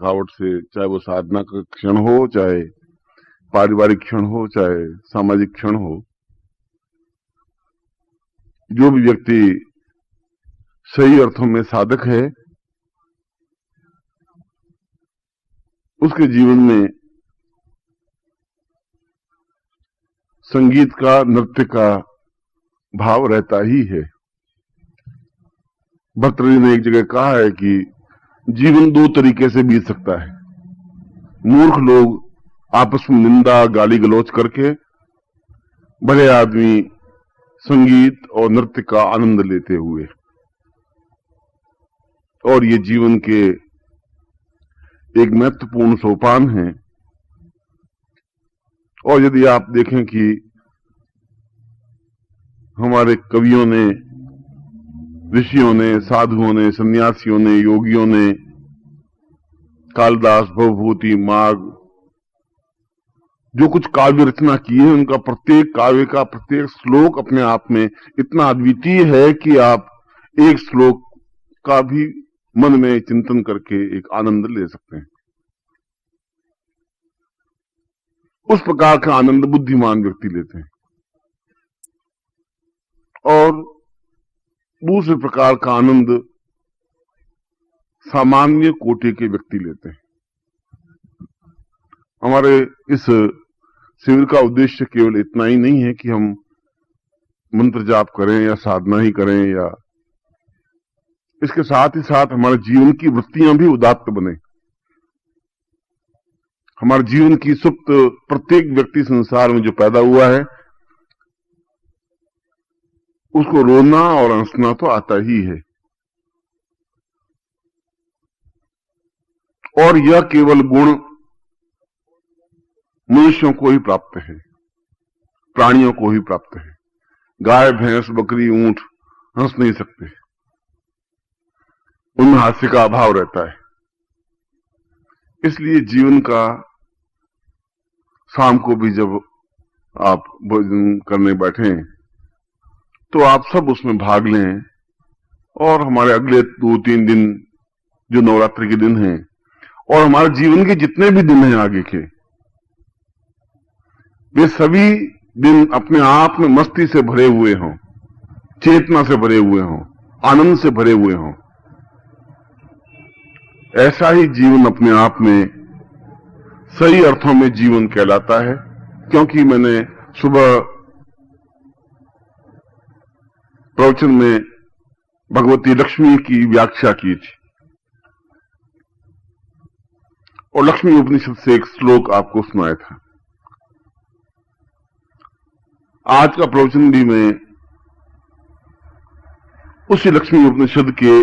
थकावट से, चाहे वो साधना का क्षण हो, चाहे पारिवारिक क्षण हो, चाहे सामाजिक क्षण हो, जो भी व्यक्ति सही अर्थों में साधक है, उसके जीवन में संगीत का, नृत्य का भाव रहता ही है। भर्तृहरि ने एक जगह कहा है कि जीवन दो तरीके से बीत सकता है। मूर्ख लोग आपस में निंदा, गाली गलौज करके, भले आदमी संगीत और नृत्य का आनंद लेते हुए। और ये जीवन के एक महत्वपूर्ण सोपान है। और यदि आप देखें कि हमारे कवियों ने, ऋषियों ने, साधुओं ने, सन्यासियों ने, योगियों ने, कालिदास, भवभूति, माघ, जो कुछ काव्य रचना की है, उनका प्रत्येक काव्य का प्रत्येक श्लोक अपने आप में इतना अद्वितीय है कि आप एक श्लोक का भी मन में चिंतन करके एक आनंद ले सकते हैं। उस प्रकार का आनंद बुद्धिमान व्यक्ति लेते हैं और दूसरे प्रकार का आनंद सामान्य कोटि के व्यक्ति लेते हैं। हमारे इस शिविर का उद्देश्य केवल इतना ही नहीं है कि हम मंत्र जाप करें या साधना ही करें, या इसके साथ ही साथ हमारे जीवन की वृत्तियां भी उदात्त बने। हमारे जीवन की सुप्त प्रत्येक व्यक्ति संसार में जो पैदा हुआ है, उसको रोना और हंसना तो आता ही है। और यह केवल गुण मनुष्यों को ही प्राप्त है, प्राणियों को ही प्राप्त है। गाय, भैंस, बकरी, ऊंट हंस नहीं सकते, उनमें हास्य का अभाव रहता है। इसलिए जीवन का शाम को भी जब आप भोजन करने बैठें तो आप सब उसमें भाग लें। और हमारे अगले 2-3 दिन जो नवरात्रि के दिन हैं, और हमारे जीवन के जितने भी दिन हैं आगे के, वे सभी दिन अपने आप में मस्ती से भरे हुए हों, चेतना से भरे हुए हों, आनंद से भरे हुए हों। ऐसा ही जीवन अपने आप में सही अर्थों में जीवन कहलाता है। क्योंकि मैंने सुबह प्रवचन में भगवती लक्ष्मी की व्याख्या की थी और लक्ष्मी उपनिषद से एक श्लोक आपको सुनाया था। आज का प्रवचन भी मैं उसी लक्ष्मी उपनिषद के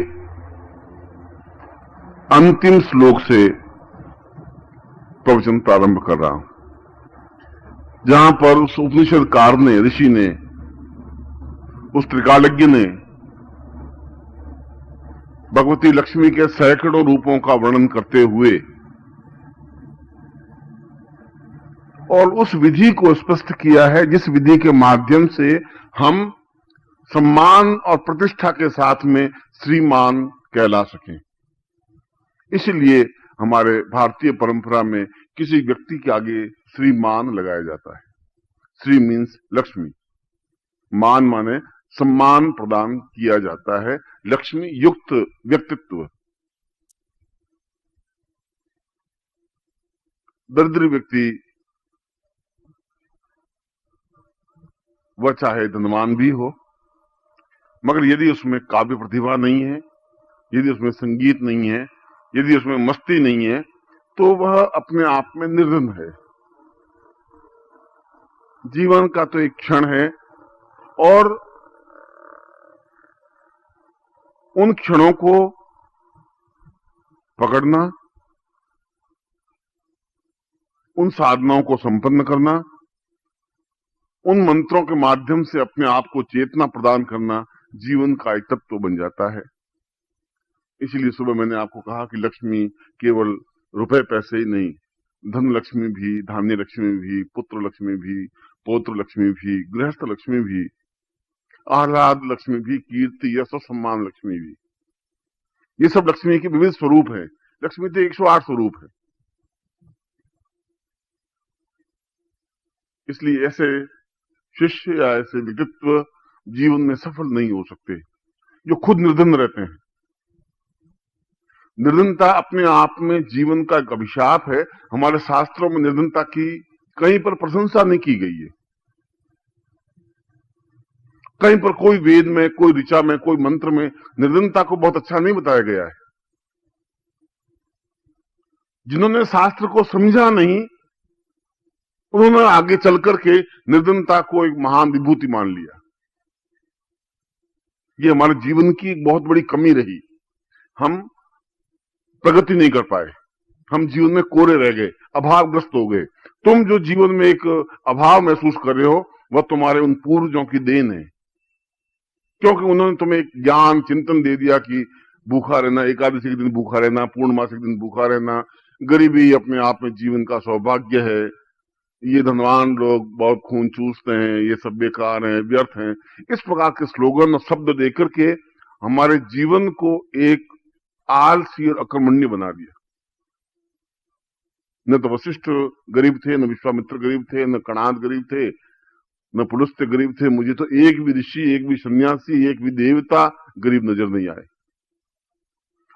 अंतिम श्लोक से प्रवचन प्रारंभ कर रहा हूं, जहां पर उस उपनिषदकार ने, ऋषि ने, उस त्रिकालज्ञ ने भगवती लक्ष्मी के सैकड़ों रूपों का वर्णन करते हुए और उस विधि को स्पष्ट किया है जिस विधि के माध्यम से हम सम्मान और प्रतिष्ठा के साथ में श्रीमान कहला सकें। इसलिए हमारे भारतीय परंपरा में किसी व्यक्ति के आगे श्रीमान लगाया जाता है। श्री मीन्स लक्ष्मी, मान माने सम्मान प्रदान किया जाता है, लक्ष्मी युक्त व्यक्तित्व। दरिद्र व्यक्ति वह चाहे धनवान भी हो, मगर यदि उसमें काव्य प्रतिभा नहीं है, यदि उसमें संगीत नहीं है, यदि उसमें मस्ती नहीं है, तो वह अपने आप में निर्धन है। जीवन का तो एक क्षण है और उन क्षणों को पकड़ना, उन साधनाओं को संपन्न करना, उन मंत्रों के माध्यम से अपने आप को चेतना प्रदान करना जीवन का एक तत्व बन जाता है। इसलिए सुबह मैंने आपको कहा कि लक्ष्मी केवल रुपए पैसे ही नहीं, धन लक्ष्मी भी, धान्य लक्ष्मी भी, पुत्र लक्ष्मी भी, पौत्र लक्ष्मी भी, गृहस्थ लक्ष्मी भी, आह्लाद लक्ष्मी भी, कीर्ति, यश और सम्मान लक्ष्मी भी, ये सब लक्ष्मी के विविध स्वरूप हैं। लक्ष्मी के 108 स्वरूप है। इसलिए ऐसे शिष्य या ऐसे व्यक्तित्व जीवन में सफल नहीं हो सकते जो खुद निर्धन रहते हैं। निर्धनता अपने आप में जीवन का एक अभिशाप है। हमारे शास्त्रों में निर्धनता की कहीं पर प्रशंसा नहीं की गई है। कहीं पर कोई वेद में, कोई ऋचा में, कोई मंत्र में निर्धनता को बहुत अच्छा नहीं बताया गया है। जिन्होंने शास्त्र को समझा नहीं, उन्होंने आगे चल करके निर्धनता को एक महान विभूति मान लिया। ये हमारे जीवन की एक बहुत बड़ी कमी रही। हम प्रगति नहीं कर पाए, हम जीवन में कोरे रह गए, अभावग्रस्त हो गए। तुम जो जीवन में एक अभाव महसूस कर रहे हो, वह तुम्हारे उन पूर्वजों की देन है, क्योंकि उन्होंने तुम्हें एक ज्ञान चिंतन दे दिया कि भूखा रहना, एकादशी के दिन भूखा रहना, पूर्णमासी के दिन भूखा रहना, गरीबी अपने आप में जीवन का सौभाग्य है, ये धनवान लोग बहुत खून चूसते हैं, ये सब बेकार हैं, व्यर्थ हैं। इस प्रकार के स्लोगन और शब्द देकर के हमारे जीवन को एक आलसी और अकर्मण्य बना दिया। न तो वशिष्ठ गरीब थे, न विश्वामित्र गरीब थे, न कणाद गरीब थे, न पुलस्त्य गरीब थे। मुझे तो एक भी ऋषि, एक भी सन्यासी, एक भी देवता गरीब नजर नहीं आए।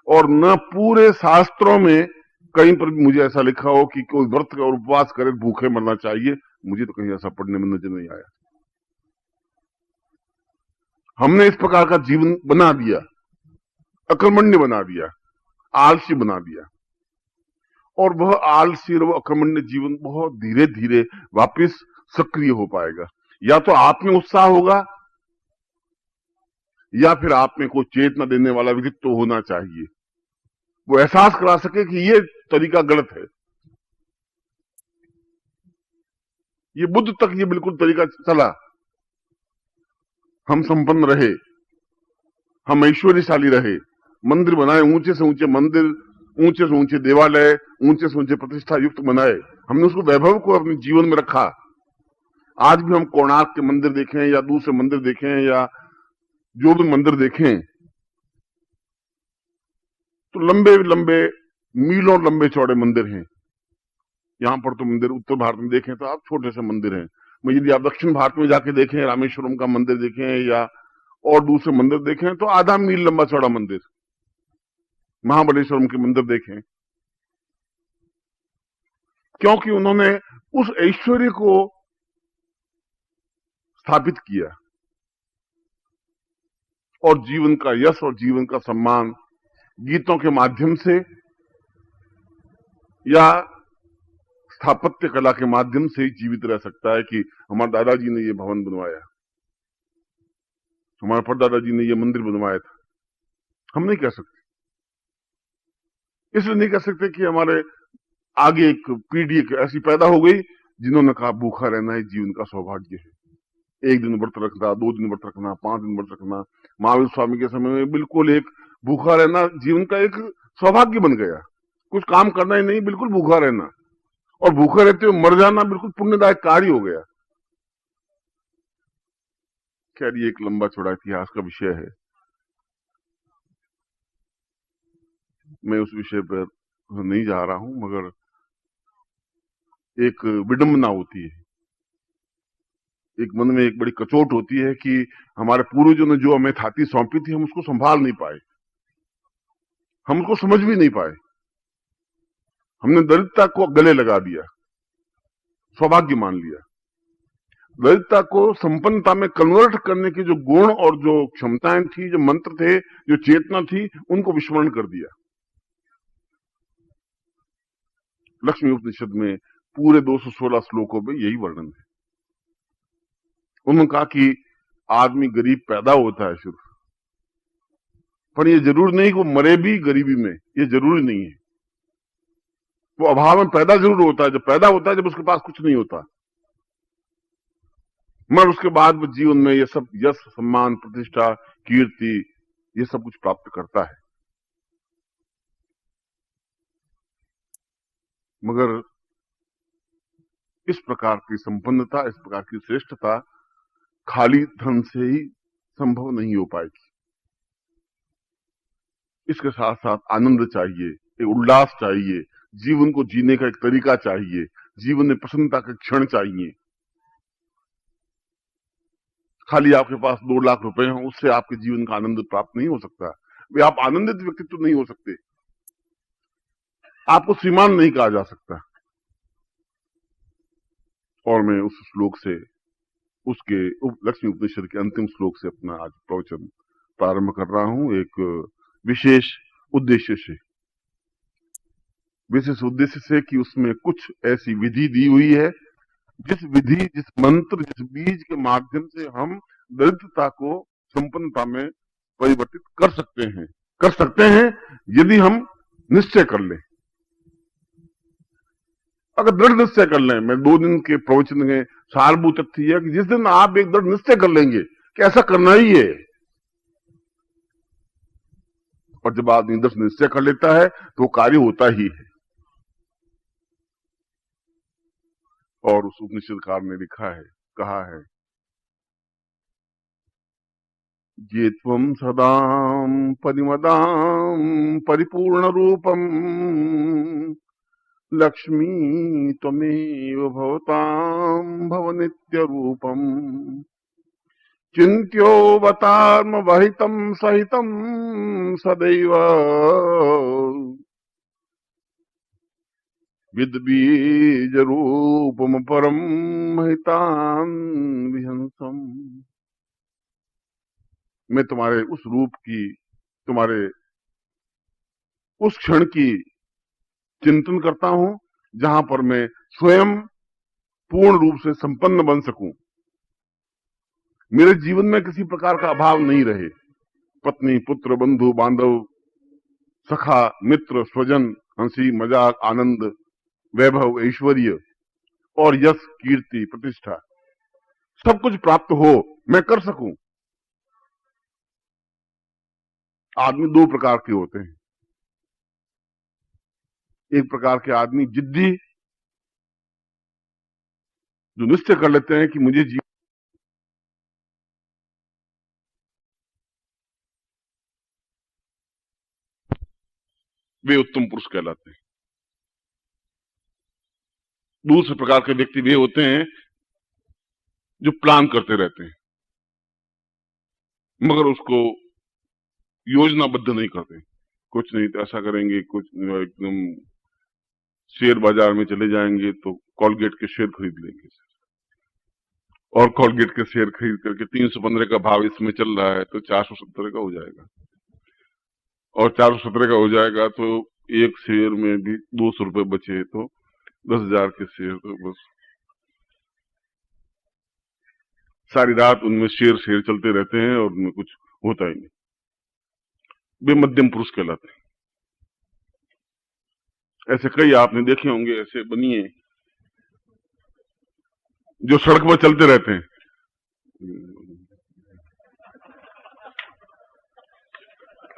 और न पूरे शास्त्रों में कहीं पर भी मुझे ऐसा लिखा हो कि कोई व्रत और उपवास करे भूखे मरना चाहिए। मुझे तो कहीं ऐसा पढ़ने में नजर नहीं आया। हमने इस प्रकार का जीवन बना दिया, अकर्मण्य बना दिया, आलसी बना दिया। और वह आलसी और वह अकर्मण्य जीवन बहुत धीरे धीरे वापस सक्रिय हो पाएगा। या तो आप में उत्साह होगा, या फिर आप में कोई चेतना देने वाला व्यक्तित्व होना चाहिए, वो एहसास करा सके कि ये तरीका गलत है। ये बुद्ध तक ये बिल्कुल तरीका चला। हम संपन्न रहे, हम ऐश्वर्यशाली रहे, मंदिर बनाए, ऊंचे से ऊंचे मंदिर, ऊंचे से ऊंचे देवालय, ऊंचे से ऊंचे प्रतिष्ठा युक्त बनाए। हमने उसको वैभव को अपने जीवन में रखा। आज भी हम कोणार्क के मंदिर देखें या दूसरे मंदिर देखें या जो भी मंदिर देखें, तो लंबे लंबे मीलों लंबे चौड़े मंदिर हैं। यहां पर तो मंदिर उत्तर भारत में देखें तो आप छोटे से मंदिर हैं। यदि आप दक्षिण भारत में जाके देखें, रामेश्वरम का मंदिर देखें या और दूसरे मंदिर देखें, तो आधा मील लंबा चौड़ा मंदिर। महाबलेश्वरम के मंदिर देखें, क्योंकि उन्होंने उस ऐश्वर्य को स्थापित किया और जीवन का यश और जीवन का सम्मान गीतों के माध्यम से या स्थापत्य कला के माध्यम से ही जीवित रह सकता है। कि हमारे दादाजी ने ये भवन बनवाया, हमारे परदादाजी ने ये मंदिर बनवाया था, हम नहीं कह सकते। इसलिए नहीं कह सकते कि हमारे आगे एक पीढ़ी ऐसी पैदा हो गई जिन्होंने कहा भूखा रहना ही जीवन का सौभाग्य है। 1 दिन व्रत रखना, 2 दिन व्रत रखना, 5 दिन व्रत रखना। महावीर स्वामी के समय में बिल्कुल एक भूखा रहना जीवन का एक सौभाग्य बन गया। कुछ काम करना ही नहीं, बिल्कुल भूखा रहना, और भूखा रहते हुए मर जाना बिल्कुल पुण्यदायक कार्य हो गया। खैर, ये एक लंबा चौड़ा इतिहास का विषय है, मैं उस विषय पर नहीं जा रहा हूं। मगर एक विडंबना होती है, एक मन में एक बड़ी कचोट होती है कि हमारे पूर्वजों ने जो हमें थाती सौंपी थी, हम उसको संभाल नहीं पाए, हम उसको समझ भी नहीं पाए। हमने दरिद्रता को गले लगा दिया, सौभाग्य मान लिया। दरिद्रता को संपन्नता में कन्वर्ट करने की जो गुण और जो क्षमताएं थी, जो मंत्र थे, जो चेतना थी, उनको विस्मरण कर दिया। लक्ष्मी उपनिषद में पूरे 216 श्लोकों में यही वर्णन है। उन्होंने कहा कि आदमी गरीब पैदा होता है सिर्फ, पर यह जरूरी नहीं कि वो मरे भी गरीबी में, ये जरूरी नहीं है। वो अभाव में पैदा जरूर होता है, जब पैदा होता है जब उसके पास कुछ नहीं होता, मगर उसके बाद वो जीवन में ये सब यश, सम्मान, प्रतिष्ठा, कीर्ति, ये सब कुछ प्राप्त करता है। मगर इस प्रकार की संपन्नता, इस प्रकार की श्रेष्ठता खाली धन से ही संभव नहीं हो पाएगी। इसके साथ साथ आनंद चाहिए, एक उल्लास चाहिए, जीवन को जीने का एक तरीका चाहिए, जीवन में प्रसन्नता के क्षण चाहिए। खाली आपके पास 2 लाख रुपए हों, उससे आपके जीवन का आनंद प्राप्त नहीं हो सकता। वे आप आनंदित व्यक्तित्व नहीं हो सकते, आपको श्रीमान नहीं कहा जा सकता। और मैं उस श्लोक से, उसके लक्ष्मी उपनिषद के अंतिम श्लोक से अपना आज प्रवचन प्रारंभ कर रहा हूं, एक विशेष उद्देश्य से। विशेष उद्देश्य से कि उसमें कुछ ऐसी विधि दी हुई है, जिस विधि, जिस मंत्र, जिस बीज के माध्यम से हम दरिद्रता को संपन्नता में परिवर्तित कर सकते हैं यदि हम निश्चय कर लें। अगर दृढ़ निश्चय कर लें, मैं 2 दिन के प्रवचन में सारभूत तथ्य है कि जिस दिन आप एक दृढ़ निश्चय कर लेंगे कि ऐसा करना ही है, और जब आदमी दृढ़ निश्चय कर लेता है तो कार्य होता ही है। और उस उपनिषदकार ने लिखा है, कहा है, ये त्वं सदां परिमदां परिपूर्ण रूपम लक्ष्मी त्वमेव भवतां भव नित्य रूपम चिन्त्योऽवतार्म वहितं सहितं सदैव विद्बीज रूपम परम महितां विहंसम। मैं तुम्हारे उस रूप की, तुम्हारे उस क्षण की चिंतन करता हूं जहां पर मैं स्वयं पूर्ण रूप से संपन्न बन सकूं, मेरे जीवन में किसी प्रकार का अभाव नहीं रहे। पत्नी, पुत्र, बंधु बांधव, सखा, मित्र, स्वजन, हंसी मजाक, आनंद, वैभव, ऐश्वर्य और यश, कीर्ति, प्रतिष्ठा सब कुछ प्राप्त हो, मैं कर सकूं। आदमी 2 प्रकार के होते हैं। एक प्रकार के आदमी जिद्दी, जो निश्चय कर लेते हैं कि मुझे जीवन, वे उत्तम पुरुष कहलाते हैं। दूसरे प्रकार के व्यक्ति वे होते हैं जो प्लान करते रहते हैं, मगर उसको योजनाबद्ध नहीं करते। कुछ नहीं तो ऐसा करेंगे, कुछ एकदम शेयर बाजार में चले जाएंगे तो कॉलगेट के शेयर खरीद लेंगे, और कॉलगेट के शेयर खरीद करके 315 का भाव इसमें चल रहा है तो 417 का हो जाएगा, और 417 का हो जाएगा तो एक शेयर में भी 200 रुपए बचे तो 10,000 के शेयर, तो बस सारी रात उनमें शेयर चलते रहते हैं और उनमें कुछ होता ही नहीं। वे मध्यम पुरुष कहलाते हैं। ऐसे कई आपने देखे होंगे, ऐसे बनिए जो सड़क पर चलते रहते हैं।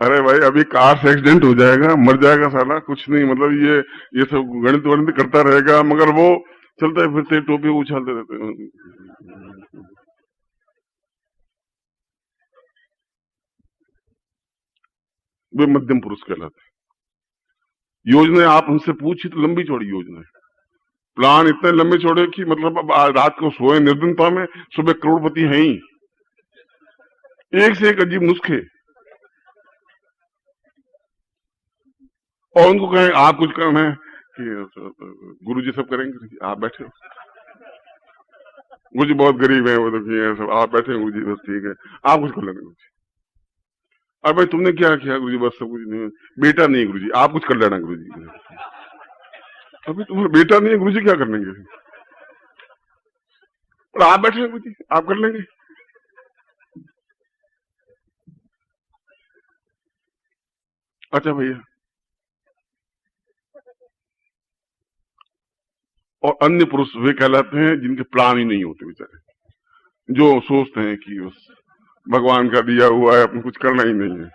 अरे भाई अभी कार से एक्सीडेंट हो जाएगा, मर जाएगा साला, कुछ नहीं, मतलब ये सब गणित वणित करता रहेगा, मगर वो चलते फिरते टोपी उछालते रहते हैं। वे मध्यम पुरुष कहलाते हैं। योजना आप उनसे पूछी तो लंबी चौड़ी योजना है, प्लान इतने लंबे चौड़े कि मतलब अब रात को सोए निर्धनता में, सुबह करोड़पति हैं ही, एक से एक अजीब नुस्खे। और उनको कहें आप कुछ करना है कि गुरुजी सब करेंगे, आप बैठे हो, गुरुजी बहुत गरीब है, वो तो सब आप बैठे हो गुरुजी, बस ठीक है, आप कुछ कर लेना गुरुजी। अरे भाई तुमने क्या किया गुरुजी, बस सब कुछ नहीं, बेटा नहीं गुरुजी, आप कुछ कर लेना गुरुजी। अभी तुम्हारा बेटा नहीं है गुरुजी, क्या कर लेंगे, और आप बैठे हैं गुरुजी, आप कर लेंगे। अच्छा भैया, और अन्य पुरुष वे कहलाते हैं जिनके प्लान ही नहीं होते बेचारे, जो सोचते हैं कि उस भगवान का दिया हुआ है, अपने कुछ करना ही नहीं है।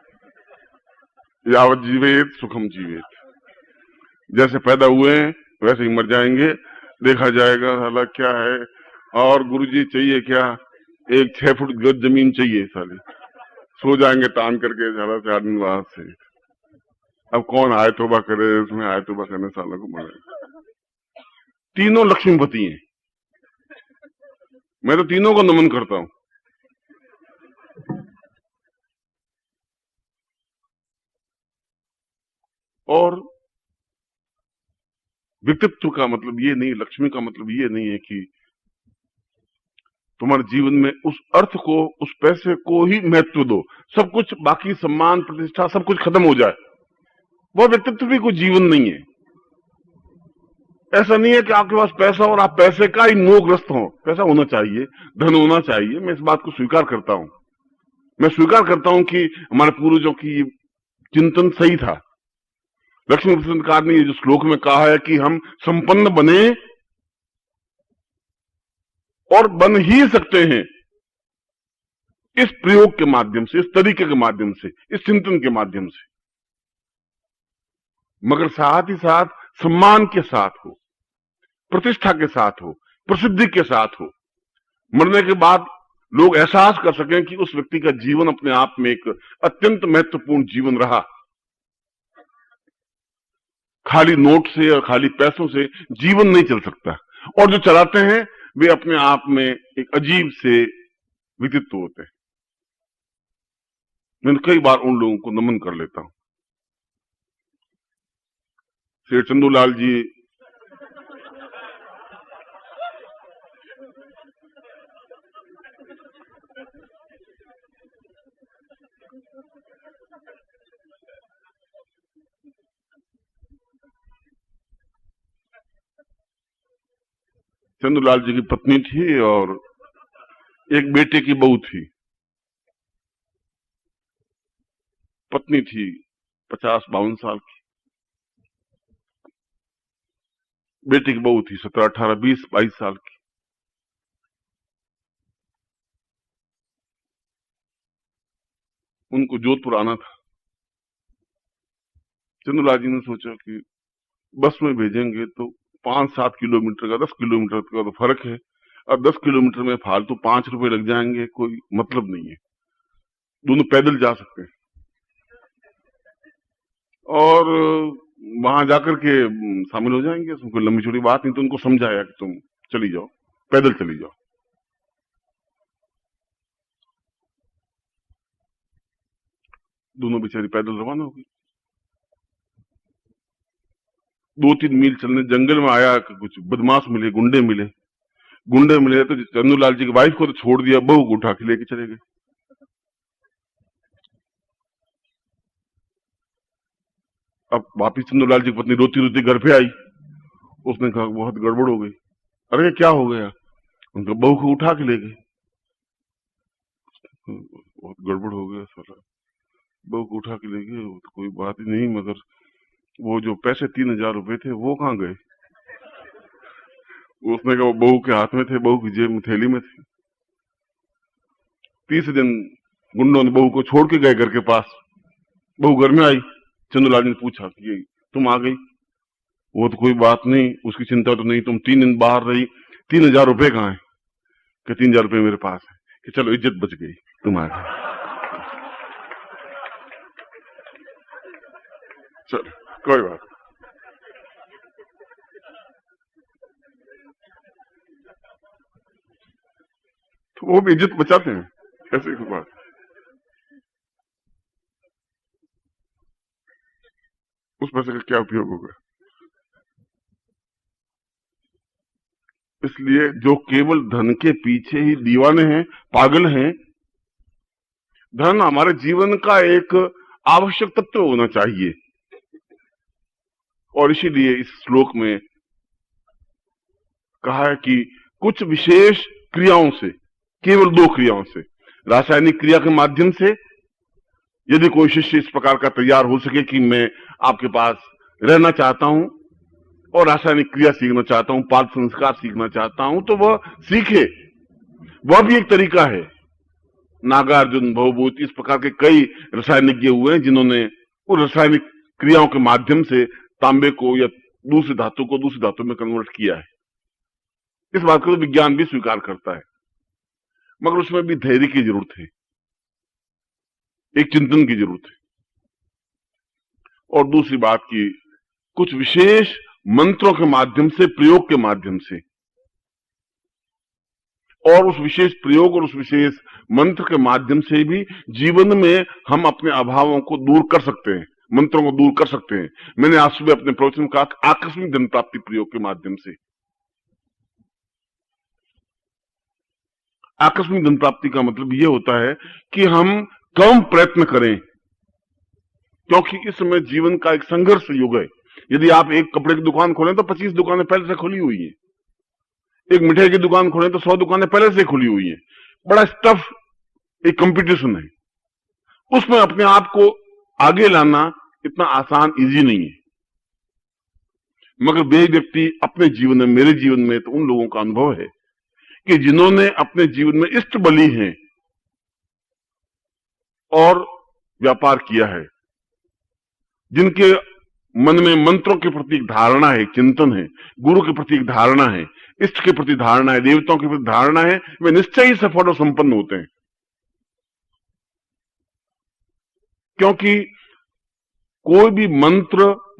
यावत जीवेत सुखम जीवेत, जैसे पैदा हुए हैं वैसे ही मर जाएंगे, देखा जाएगा साला क्या है। और गुरुजी चाहिए क्या, एक 6 फुट गज जमीन चाहिए साली, सो जाएंगे तान करके साला 4 दिन बाद से। अब कौन आय तोबा करे, इसमें आय तोबा करने सालों को मरे। तीनों लक्ष्मीपति हैं, मैं तो तीनों को नमन करता हूं। और व्यक्तित्व का मतलब ये नहीं, लक्ष्मी का मतलब ये नहीं है कि तुम्हारे जीवन में उस अर्थ को, उस पैसे को ही महत्व दो, सब कुछ बाकी सम्मान प्रतिष्ठा सब कुछ खत्म हो जाए, वह व्यक्तित्व भी कोई जीवन नहीं है। ऐसा नहीं है कि आपके पास पैसा और आप पैसे का ही मोहग्रस्त हो। पैसा होना चाहिए, धन होना चाहिए, मैं इस बात को स्वीकार करता हूं। मैं स्वीकार करता हूं कि हमारे पूर्वजों की चिंतन सही था। लक्ष्मी प्रसन्नकार ने जो श्लोक में कहा है कि हम संपन्न बने, और बन ही सकते हैं इस प्रयोग के माध्यम से, इस तरीके के माध्यम से, इस चिंतन के माध्यम से, मगर साथ ही साथ सम्मान के साथ हो, प्रतिष्ठा के साथ हो, प्रसिद्धि के साथ हो। मरने के बाद लोग एहसास कर सकें कि उस व्यक्ति का जीवन अपने आप में एक अत्यंत महत्वपूर्ण जीवन रहा। खाली नोट से और खाली पैसों से जीवन नहीं चल सकता, और जो चलाते हैं वे अपने आप में एक अजीब से व्यक्तित्व होते हैं। मैं कई बार उन लोगों को नमन कर लेता हूं। श्री चंदूलाल जी, चंदूलाल जी की पत्नी थी और एक बेटे की बहू थी। पत्नी थी 50-52 साल की, बेटे की बहू थी 17, 18, 20, 22 साल की। उनको जोधपुर आना था। चंदूलाल जी ने सोचा कि बस में भेजेंगे तो 5-7 किलोमीटर का, 10 किलोमीटर का तो फर्क है, और 10 किलोमीटर में फालतू 5 रुपए लग जाएंगे, कोई मतलब नहीं है, दोनों पैदल जा सकते हैं। और वहां जाकर के शामिल हो जाएंगे, उसमें कोई लंबी चौड़ी बात नहीं। तो उनको समझाया कि तुम चली जाओ, पैदल चली जाओ। दोनों बेचारी पैदल रवाना हो गई। 2-3 मील चलने जंगल में आया कि कुछ बदमाश मिले, गुंडे मिले। गुंडे मिले तो चंदूलाल जी की वाइफ को तो छोड़ दिया, बहू को उठा के लेके चले गए। अब वापिस चंदूलाल जी की पत्नी रोती रोती घर पे आई। उसने कहा बहुत गड़बड़ हो गई। अरे क्या हो गया? उनका बहू को उठा के ले गए। बहुत गड़बड़ हो गया साला, बहू को उठा के ले गए, तो कोई बात ही नहीं, मगर वो जो पैसे 3,000 रुपए थे वो कहाँ गए? उसने कहा वो बहू के हाथ में थे, बहू की जेब में, थैली में थे। तीसरे दिन गुंडों ने बहू को छोड़ के गए घर के पास। बहू घर में आई, चंदूलाल ने पूछा कि तुम आ गई? वो तो कोई बात नहीं, उसकी चिंता तो नहीं, तुम 3 दिन बाहर रही, 3,000 रुपए कहाँ है? कि 3,000 रुपए मेरे पास है। कि चलो इज्जत बच गई, तुम आ गए। चलो कोई बात। तो वो भी इज्जत बचाते हैं, ऐसे कोई बात। उस पैसे का क्या उपयोग होगा? इसलिए जो केवल धन के पीछे ही दीवाने हैं, पागल हैं। धन हमारे जीवन का एक आवश्यक तत्व होना चाहिए, और इसीलिए इस श्लोक में कहा है कि कुछ विशेष क्रियाओं से, केवल 2 क्रियाओं से, रासायनिक क्रिया के माध्यम से, यदि कोई शिष्य इस प्रकार का तैयार हो सके कि मैं आपके पास रहना चाहता हूं और रासायनिक क्रिया सीखना चाहता हूं, पाद संस्कार सीखना चाहता हूं, तो वह सीखे। वह भी एक तरीका है। नागार्जुन, भवभूति, इस प्रकार के कई रासायनिज्ञ हुए हैं जिन्होंने उन रासायनिक क्रियाओं के माध्यम से तांबे को या दूसरी धातु को दूसरी धातु में कन्वर्ट किया है। इस बात को तो विज्ञान भी स्वीकार करता है, मगर उसमें भी धैर्य की जरूरत है, एक चिंतन की जरूरत है। और दूसरी बात की कुछ विशेष मंत्रों के माध्यम से, प्रयोग के माध्यम से, और उस विशेष प्रयोग और उस विशेष मंत्र के माध्यम से भी जीवन में हम अपने अभावों को दूर कर सकते हैं, मंत्रों को दूर कर सकते हैं। मैंने आज सुबह अपने प्रवचन में कहा आकस्मिक धन प्राप्ति प्रयोग के माध्यम से। आकस्मिक धन प्राप्ति का मतलब यह होता है कि हम कम प्रयत्न करें, क्योंकि इस समय जीवन का एक संघर्ष युग है। यदि आप एक कपड़े की दुकान खोलें तो 25 दुकानें पहले से खुली हुई हैं, एक मिठाई की दुकान खोलें तो 100 दुकानें पहले से खुली हुई हैं। बड़ा टफ एक कंपटीशन है, उसमें अपने आप को आगे लाना इतना आसान, इजी नहीं है। मगर वे व्यक्ति अपने जीवन में, मेरे जीवन में तो उन लोगों का अनुभव है कि जिन्होंने अपने जीवन में इष्ट बली हैं और व्यापार किया है, जिनके मन में मंत्रों के प्रति एक धारणा है, चिंतन है, गुरु के प्रति एक धारणा है, इष्ट के प्रति धारणा है, देवताओं के प्रति धारणा है, वे निश्चय ही सफल और संपन्न होते हैं। क्योंकि कोई भी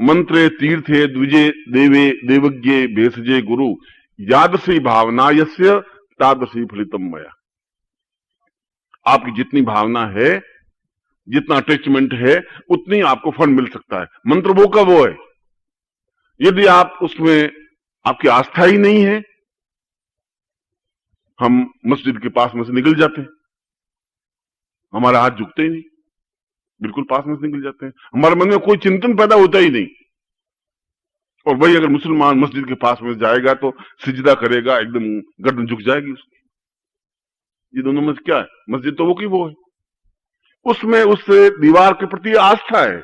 मंत्रे तीर्थे द्विजे देवे देवज्ञे भेषजे गुरु यादसी भावना यस्य तादसी फलितम मया। आपकी जितनी भावना है, जितना अटैचमेंट है, उतनी आपको फल मिल सकता है। मंत्र वो का वो है। यदि आप उसमें आपकी आस्था ही नहीं है, हम मस्जिद के पास में से निकल जाते हैं, हमारा हाथ झुकते ही नहीं, बिल्कुल पास में से निकल जाते हैं, हमारे मन में कोई चिंतन पैदा होता ही नहीं। और वही अगर मुसलमान मस्जिद के पास में जाएगा तो सिजदा करेगा, एकदम गर्दन झुक जाएगी उसकी। ये दोनों में क्या है? मस्जिद तो वो की वो है, उसमें उस दीवार के प्रति आस्था है,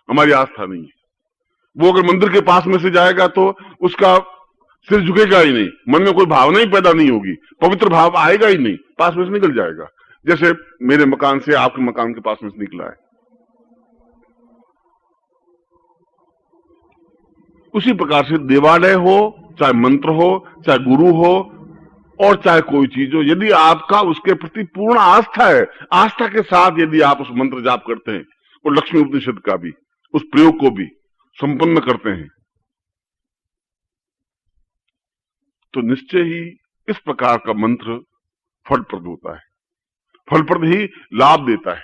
हमारी आस्था नहीं है। वो अगर मंदिर के पास में से जाएगा तो उसका सिर झुकेगा ही नहीं, मन में कोई भावना ही पैदा नहीं होगी, पवित्र भाव आएगा ही नहीं, पास में से निकल जाएगा। जैसे मेरे मकान से आपके मकान के पास में से निकला है, उसी प्रकार से देवालय हो, चाहे मंत्र हो, चाहे गुरु हो, और चाहे कोई चीज हो, यदि आपका उसके प्रति पूर्ण आस्था है, आस्था के साथ यदि आप उस मंत्र जाप करते हैं और लक्ष्मी उपनिषद का भी, उस प्रयोग को भी संपन्न करते हैं, तो निश्चय ही इस प्रकार का मंत्र फलप्रद होता है, फलप्रद ही लाभ देता है।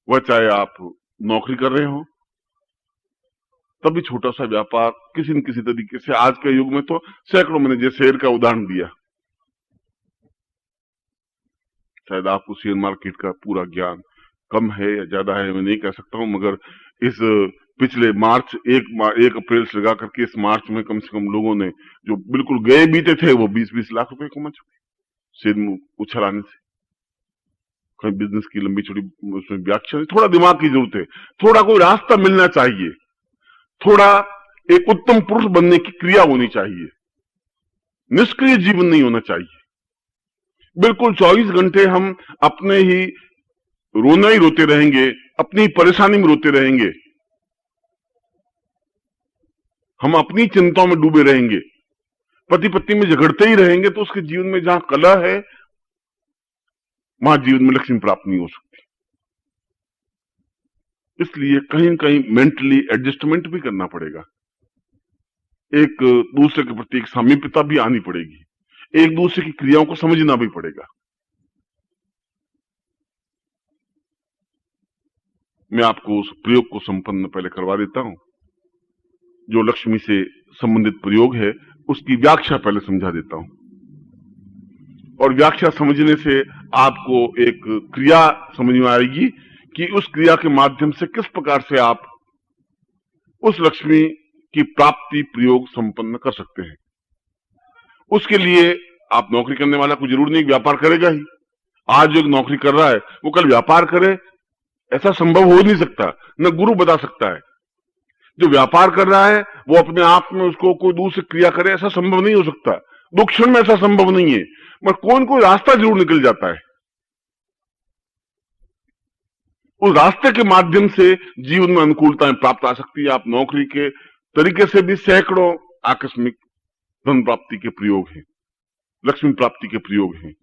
वह चाहे आप नौकरी कर रहे हो, तभी छोटा सा व्यापार किसी न किसी तरीके से, आज के युग में तो सैकड़ों, मैंने जैसे शेयर का उदाहरण दिया, शायद आपको शेयर मार्केट का पूरा ज्ञान कम है या ज्यादा है मैं नहीं कह सकता हूं, मगर इस पिछले मार्च 1 अप्रैल से लगा करके इस मार्च में कम से कम लोगों ने जो बिल्कुल गए बीते थे वो 20-20 लाख रुपए कमा चुके शेयर में उछल आने से। कहीं बिजनेस की लंबी छोटी उसमें व्याख्या, थोड़ा दिमाग की जरूरत है, थोड़ा कोई रास्ता मिलना चाहिए, थोड़ा एक उत्तम पुरुष बनने की क्रिया होनी चाहिए, निष्क्रिय जीवन नहीं होना चाहिए। बिल्कुल 24 घंटे हम अपने ही रोना ही रोते रहेंगे, अपनी परेशानी में रोते रहेंगे, हम अपनी चिंताओं में डूबे रहेंगे, पति पत्नी में झगड़ते ही रहेंगे, तो उसके जीवन में जहां कला है वहां जीवन में लक्ष्मी प्राप्त नहीं हो सकती। इसलिए कहीं न कहीं मेंटली एडजस्टमेंट भी करना पड़ेगा, एक दूसरे के प्रति एक सामीप्यता भी आनी पड़ेगी, एक दूसरे की क्रियाओं को समझना भी पड़ेगा। मैं आपको उस प्रयोग को संपन्न पहले करवा देता हूं, जो लक्ष्मी से संबंधित प्रयोग है उसकी व्याख्या पहले समझा देता हूं, और व्याख्या समझने से आपको एक क्रिया समझ में आएगी कि उस क्रिया के माध्यम से किस प्रकार से आप उस लक्ष्मी की प्राप्ति प्रयोग संपन्न कर सकते हैं। उसके लिए आप नौकरी करने वाला को जरूर नहीं व्यापार करेगा ही, आज जो नौकरी कर रहा है वो कल व्यापार करे, ऐसा संभव हो नहीं सकता, न गुरु बता सकता है। जो व्यापार कर रहा है वो अपने आप में उसको कोई दूसरी क्रिया करे, ऐसा संभव नहीं हो सकता, 2 क्षण में ऐसा संभव नहीं है, मगर कोई न कोई रास्ता जरूर निकल जाता है। उस रास्ते के माध्यम से जीवन में अनुकूलताएं प्राप्त आ सकती है। आप नौकरी के तरीके से भी सैकड़ों आकस्मिक धन प्राप्ति के प्रयोग हैं, लक्ष्मी प्राप्ति के प्रयोग हैं।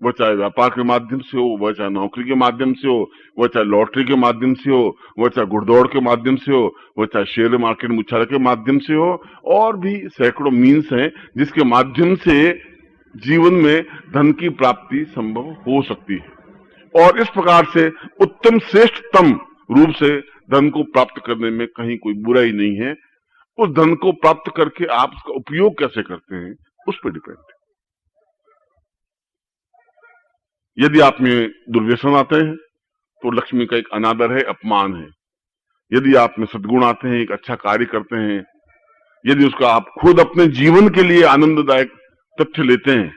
वह चाहे व्यापार के माध्यम से हो, वह चाहे नौकरी के माध्यम से हो, वह चाहे लॉटरी के माध्यम से हो, वह चाहे घुड़दौड़ के माध्यम से हो, वह चाहे शेयर मार्केट में उछाल के माध्यम से हो, और भी सैकड़ों मीन्स हैं जिसके माध्यम से जीवन में धन की प्राप्ति संभव हो सकती है। और इस प्रकार से उत्तम श्रेष्ठतम रूप से धन को प्राप्त करने में कहीं कोई बुराई नहीं है। उस धन को प्राप्त करके आप उसका उपयोग कैसे करते हैं उस पर डिपेंड है। यदि आप में दुर्व्यसन आते हैं तो लक्ष्मी का एक अनादर है, अपमान है। यदि आप में सद्गुण आते हैं, एक अच्छा कार्य करते हैं, यदि उसका आप खुद अपने जीवन के लिए आनंददायक तथ्य लेते हैं,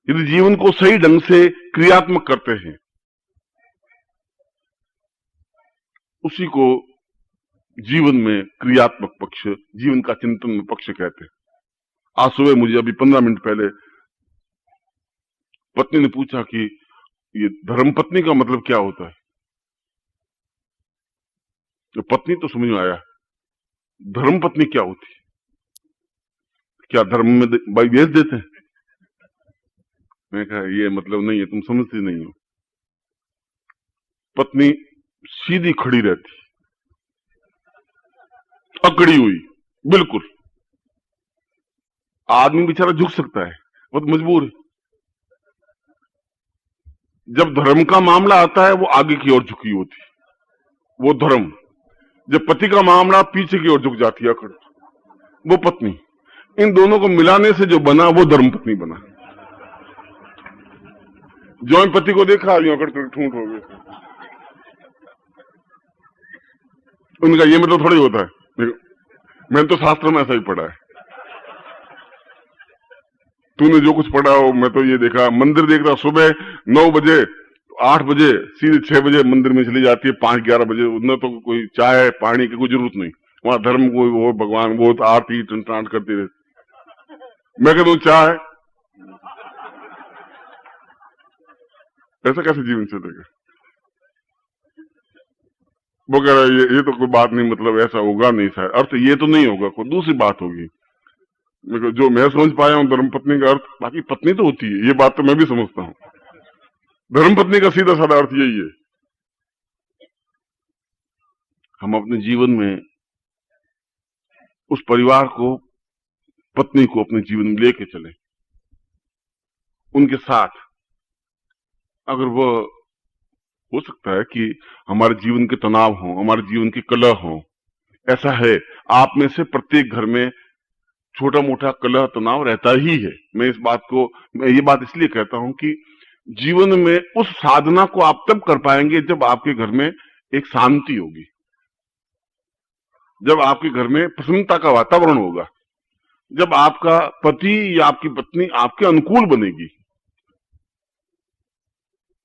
यदि जीवन को सही ढंग से क्रियात्मक करते हैं, उसी को जीवन में क्रियात्मक पक्ष, जीवन का चिंतन पक्ष कहते हैं। आज सुबह मुझे अभी 15 मिनट पहले पत्नी ने पूछा कि ये धर्मपत्नी का मतलब क्या होता है। तो पत्नी तो समझ में आया, धर्मपत्नी क्या होती है? क्या धर्म में भाई बेच देते हैं? मैं कहा ये मतलब नहीं है, तुम समझती नहीं हो। पत्नी सीधी खड़ी रहती, अकड़ी हुई, बिल्कुल। आदमी बेचारा झुक सकता है, वो तो मजबूर है। जब धर्म का मामला आता है वो आगे की ओर झुकी होती, वो धर्म। जब पति का मामला पीछे की ओर झुक जाती है, अकड़, वो पत्नी। इन दोनों को मिलाने से जो बना वो धर्म पत्नी बना। जो पति को देखा यूं अकड़ कर ठूंठ हो गए। उनका ये मतलब थोड़ी होता है, मैंने तो शास्त्र में ऐसा ही पढ़ा है। तूने जो कुछ पढ़ा हो, मैं तो ये देखा, मंदिर देख रहा, सुबह 9 बजे 8 बजे सीधे 6 बजे मंदिर में चली जाती है, 5-11 बजे उन्हें तो कोई चाय पानी की कोई जरूरत नहीं। वहां धर्म को वो भगवान वो आरती टंटाट करती रहती। मैं कहता हूं चाय, ऐसा कैसे जीवन चलेगा? वो कह रहा है ये तो कोई बात नहीं, मतलब ऐसा होगा नहीं, शायद अर्थ ये तो नहीं होगा, कोई दूसरी बात होगी। जो मैं समझ पाया हूं धर्मपत्नी का अर्थ, बाकी पत्नी तो होती है, ये बात तो मैं भी समझता हूं। धर्मपत्नी का सीधा साधा अर्थ यही है, हम अपने जीवन में उस परिवार को, पत्नी को अपने जीवन में लेके चले, उनके साथ। अगर वह हो सकता है कि हमारे जीवन के तनाव हो, हमारे जीवन के कलह हो, ऐसा है आप में से प्रत्येक घर में छोटा मोटा कलह तनाव रहता ही है। मैं ये बात इसलिए कहता हूं कि जीवन में उस साधना को आप तब कर पाएंगे जब आपके घर में एक शांति होगी, जब आपके घर में प्रसन्नता का वातावरण होगा, जब आपका पति या आपकी पत्नी आपके अनुकूल बनेगी,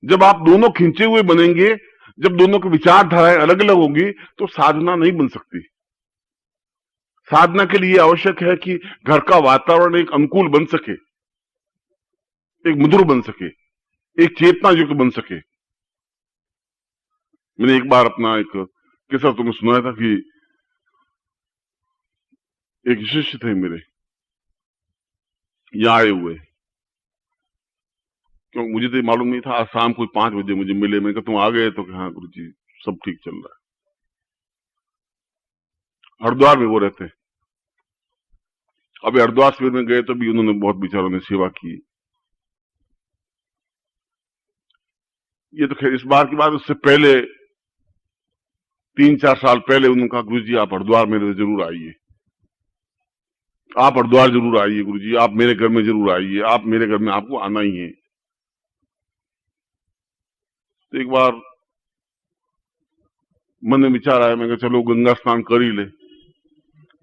जब आप दोनों खींचे हुए बनेंगे, जब दोनों की विचारधाराएं अलग अलग होगी, तो साधना नहीं बन सकती। साधना के लिए आवश्यक है कि घर का वातावरण एक अनुकूल बन सके, एक मधुर बन सके, एक चेतना युक्त बन सके। मैंने एक बार अपना एक किस्सा तुम्हें सुनाया था कि एक शिष्य थे मेरे यहां आए हुए, क्योंकि मुझे तो मालूम नहीं था। आज शाम को 5 बजे मुझे मिले, मैंने कहा तुम आ गए? तो हाँ गुरु जी सब ठीक चल रहा है। हरिद्वार में वो रहते हैं। अभी हरिद्वार शिविर में गए तो भी उन्होंने बहुत बेचारों ने सेवा की। ये तो खैर इस बार की बात, उससे पहले 3-4 साल पहले उन्होंने कहा गुरु जी आप हरिद्वार मेरे जरूर आइए, आप हरिद्वार जरूर आइए गुरु जी, आप मेरे घर में जरूर आइए, आप मेरे घर में आपको आना ही है। तो एक बार मन में विचार आया, मैं कहा चलो गंगा स्नान कर ही ले।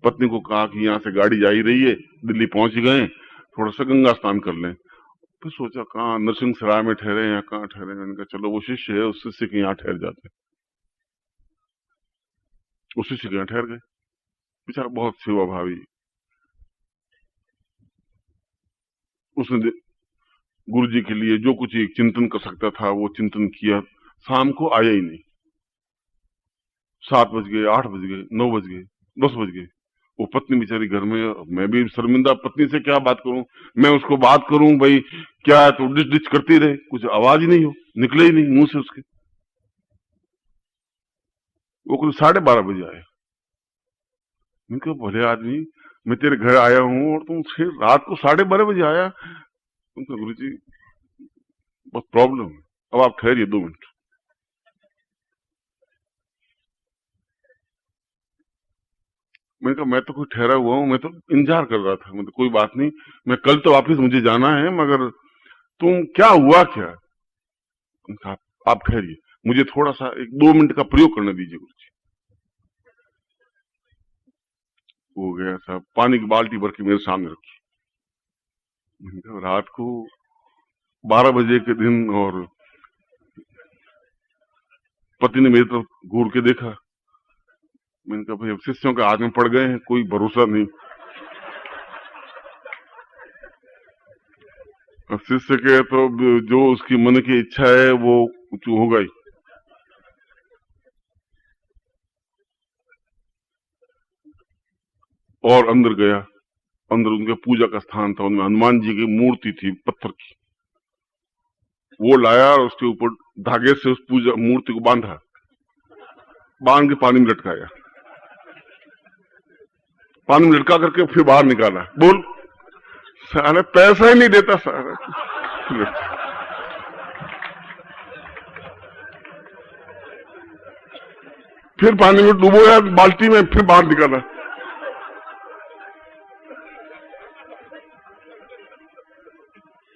पत्नी को कहा कि यहां से गाड़ी जा ही रही है, दिल्ली पहुंच गए, थोड़ा सा गंगा स्नान कर लें। फिर सोचा कहाँ नरसिंह सराय में ठहरे या कहाँ ठहरे। मैंने कहा चलो वो शिष्य है, उस शिष्य के यहाँ ठहर जाते। उस शिष्य के यहाँ ठहर गए। बेचारा बहुत सेवाभावी, उसने गुरु जी के लिए जो कुछ एक चिंतन कर सकता था वो चिंतन किया। शाम को आया ही नहीं। 7 बज गए, 8 बज गए, 9 बज गए, 10 बज गए, वो पत्नी बेचारी घर में, मैं भी शर्मिंदा, पत्नी से क्या बात करूं, मैं उसको बात करूं भाई क्या है, तो डिच डिच करती रहे, कुछ आवाज ही नहीं हो, निकले ही नहीं मुंह से उसके। वो कुछ 12:30 बजे आए। मैंने कहा भले आदमी, मैं तेरे घर आया हूं और तुम फिर रात को 12:30 बजे आया। उनका गुरु जी बस प्रॉब्लम है, अब आप ठहरिए 2 मिनट। मैंने कहा मैं तो कोई ठहरा हुआ हूं, मैं तो इंतजार कर रहा था, मतलब कोई बात नहीं, मैं कल तो वापिस मुझे जाना है, मगर तुम क्या हुआ क्या? उन्होंने कहा, आप ठहरिए, मुझे थोड़ा सा 1-2 मिनट का प्रयोग करने दीजिए गुरु जी। हो गया साहब, पानी की बाल्टी भर के मेरे सामने रखी। मैंने कहा रात को 12 बजे के दिन, और पति ने मेरी तरफ घूर के देखा। मैंने कहा भाई अब शिष्यों के हाथ में पड़ गए हैं, कोई भरोसा नहीं। अब शिष्य के तो जो उसकी मन की इच्छा है वो होगा ही। और अंदर गया, अंदर उनके पूजा का स्थान था, उनमें हनुमान जी की मूर्ति थी पत्थर की, वो लाया और उसके ऊपर धागे से उस पूजा मूर्ति को बांधा, बांध के पानी में लटकाया, पानी में लटका करके फिर बाहर निकाला। बोल सारे पैसा ही नहीं देता सारा। फिर पानी में डुबोया बाल्टी में, फिर बाहर निकाला।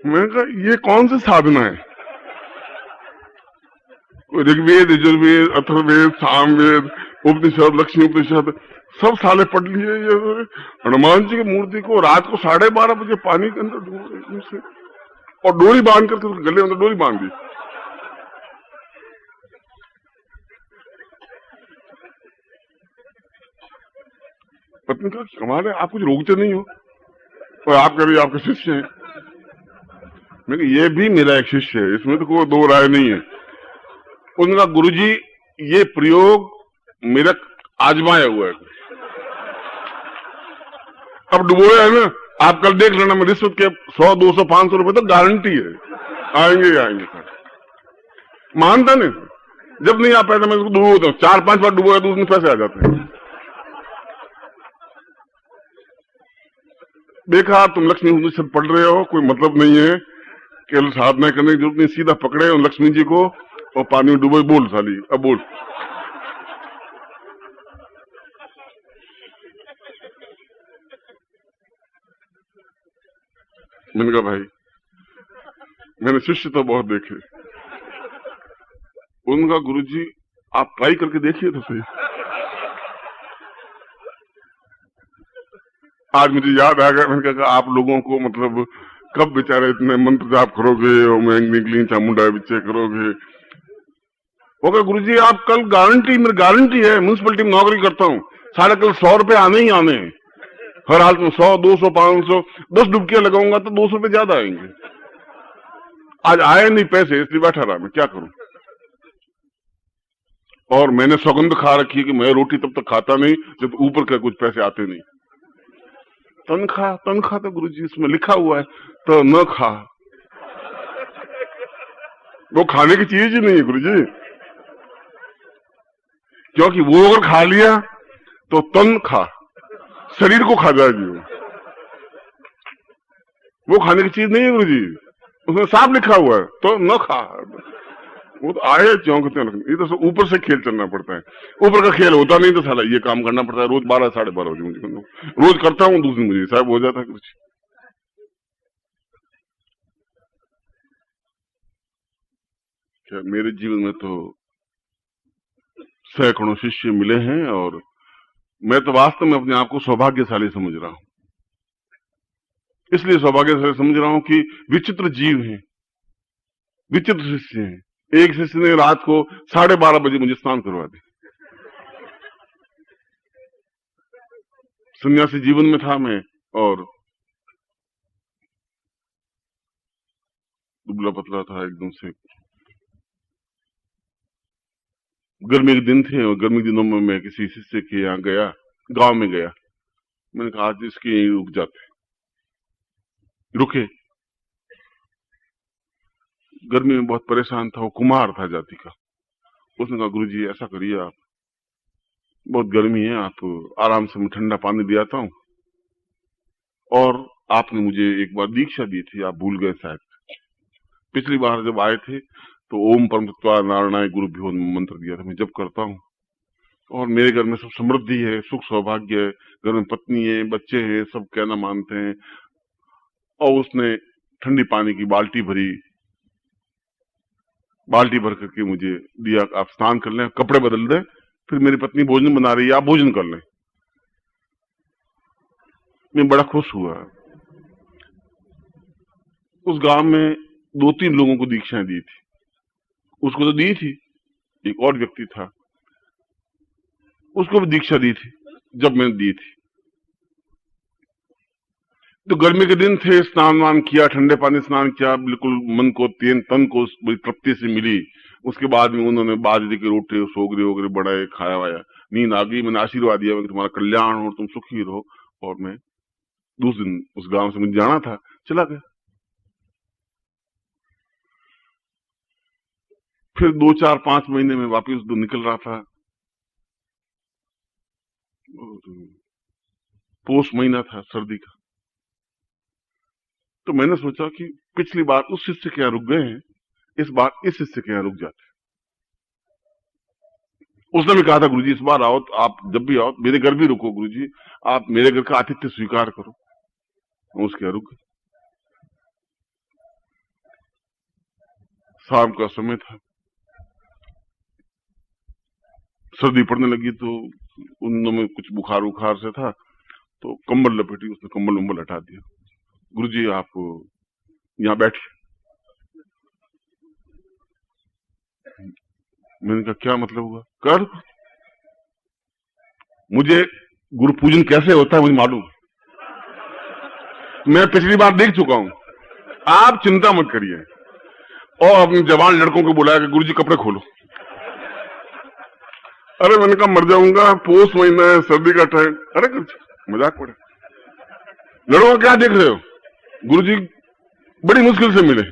मैंने कहा ये कौन सी साधना है? ऋग्वेद, यजुर्वेद, अथर्ववेद, सामवेद, उपनिषद, लक्ष्मी उपनिषद सब साले पढ़ लिए। ये हनुमान जी की मूर्ति को रात को 12:30 बजे पानी के अंदर डूब से, और डोरी बांध करके उसके गले में डोरी बांध दी। पत्नी का कमाल है, आप कुछ रोकते नहीं हो और आप कह रहे आपके शिष्य हैं। मैं ये भी मेरा एक शिष्य है, इसमें तो कोई दो राय नहीं है। उनका गुरुजी ये प्रयोग मेरा आजमाया हुआ है, अब डुबोया है ना, आप कल देख लेना, मैं रिश्वत के 100, 200, 500 रुपए तो गारंटी है, आएंगे ही आएंगे सर। मानता नहीं, जब नहीं आ पाया मैं उसको डुबोता हूँ, 4-5 बार डुबोया तो उसमें पैसे आ जाते हैं। देखा तुम लक्ष्मी उपनिषद पढ़ रहे हो, कोई मतलब नहीं है, केवल साधना करने की जरूरत नहीं, सीधा पकड़े लक्ष्मी जी को और पानी में डूबे। बोल साली, अब बोल। मैंने कहा भाई मैंने शिष्य तो बहुत देखे। उनका गुरुजी आप ट्राई करके देखिए तो सही। आज मुझे याद आ गया, मैंने कहा आप लोगों को मतलब कब बेचारे इतने मंत्र जाप करोगे और मैं निकली चामुंडा बिच्चे करोगे। वो कहा गुरुजी आप कल गारंटी, मेरी गारंटी है, म्यूनसिपलिटी में नौकरी करता हूँ, साढ़े कल 100 रुपए आने ही आने हैं, हर हाल में 100, 200, 500, 10 डुबकियां लगाऊंगा तो 200 रुपए ज्यादा आएंगे। आज आए नहीं पैसे, इसलिए बैठा रहा, मैं क्या करूं। और मैंने सौगंध खा रखी है कि मैं रोटी तब तक खाता नहीं जब ऊपर के कुछ पैसे आते नहीं। तनख्वाह तो गुरुजी इसमें लिखा हुआ है, तो न खा, वो खाने की चीज ही नहीं है गुरुजी, क्योंकि वो अगर खा लिया तो तनख्वाह शरीर को खा जाएगी, वो खाने की चीज नहीं है गुरुजी, उसमें साफ लिखा हुआ है, तो न खा। वो तो आए चौंकते हैं, ये तो ऊपर से खेल चलना पड़ता है, ऊपर का खेल होता नहीं तो साला ये काम करना पड़ता है रोज 12, 12:30 बजे मुझे, रोज करता हूँ, दूसरी मुझे साहब हो जाता है कुछ। क्या मेरे जीवन में तो सैकड़ों शिष्य मिले हैं, और मैं तो वास्तव में अपने आप को सौभाग्यशाली समझ रहा हूं। इसलिए सौभाग्यशाली समझ रहा हूं कि विचित्र जीव हैं, विचित्र शिष्य हैं। एक शिष्य ने रात को 12:30 बजे मुझे स्नान करवा दी। सन्यासी जीवन में था मैं, और दुबला पतला था एकदम से। गर्मी के दिन थे, और गर्मी के दिनों में मैं किसी शिष्य के यहाँ गया, गांव में गया, मैंने कहा आज इसके यहीं रुक जाते। रुके। गर्मी में बहुत परेशान था, वो कुम्हार था जाति का। उसने कहा गुरुजी ऐसा करिए, आप बहुत गर्मी है, आप आराम से, मैं ठंडा पानी ले आता हूं, और आपने मुझे एक बार दीक्षा दी थी, आप भूल गए शायद। पिछली बार जब आए थे तो ओम परम तत्वा नारायणाय गुरुभ्यो नमः मंत्र दिया था, मैं जब करता हूं, और मेरे घर में सब समृद्धि है, सुख सौभाग्य है, घर में पत्नी है, बच्चे हैं, सब कहना मानते हैं। और उसने ठंडी पानी की बाल्टी भरी, बाल्टी भर करके मुझे दिया, आप स्नान कर लें, कपड़े बदल दें, फिर मेरी पत्नी भोजन बना रही है, आप भोजन कर लें। मैं बड़ा खुश हुआ। उस गांव में 2-3 लोगों को दीक्षाएं दी थी, उसको तो दी थी, एक और व्यक्ति था, उसको भी दीक्षा दी थी जब मैंने दी थी। तो गर्मी के दिन थे, स्नान वान किया, ठंडे पानी स्नान किया, बिल्कुल मन को, तन को बड़ी तृप्ति से मिली। उसके बाद में उन्होंने बाजरे के रोटे, सोगरे वगैरह बनाए, खाया वाया, नींद आ गई। मैंने आशीर्वाद दिया कि तुम्हारा कल्याण हो, तुम सुखी रहो, और मैं दूसरे दिन उस गांव से मुझे जाना था, चला गया। फिर 2-4-5 महीने में वापिस निकल रहा था, पोष महीना था, सर्दी का। तो मैंने सोचा कि पिछली बार उस शिष्य के यहां रुक गए हैं, इस बार इस शिष्य के यहां रुक जाते। उसने भी कहा था गुरुजी इस बार आओ, तो आप जब भी आओ मेरे घर भी रुको गुरुजी, आप मेरे घर का आतिथ्य स्वीकार करो। उसके यहां रुक गए। शाम का समय था, सर्दी पड़ने लगी, तो उन दोनों में कुछ बुखार उखार से था, तो कंबल लपेटी, उसने कंबल उम्बल हटा दिया। गुरुजी आप यहां बैठिए। मैंने कहा क्या मतलब हुआ? कर, मुझे गुरु पूजन कैसे होता है मुझे मालूम, मैं पिछली बार देख चुका हूं, आप चिंता मत करिए। और अपने जवान लड़कों को बुलाया कि गुरुजी कपड़े खोलो। अरे मैंने कहा मर जाऊंगा, पोष महीना है, सर्दी का टाइम। अरे मजाक पड़े, लड़कों क्या देख रहे हो? गुरुजी बड़ी मुश्किल से मिले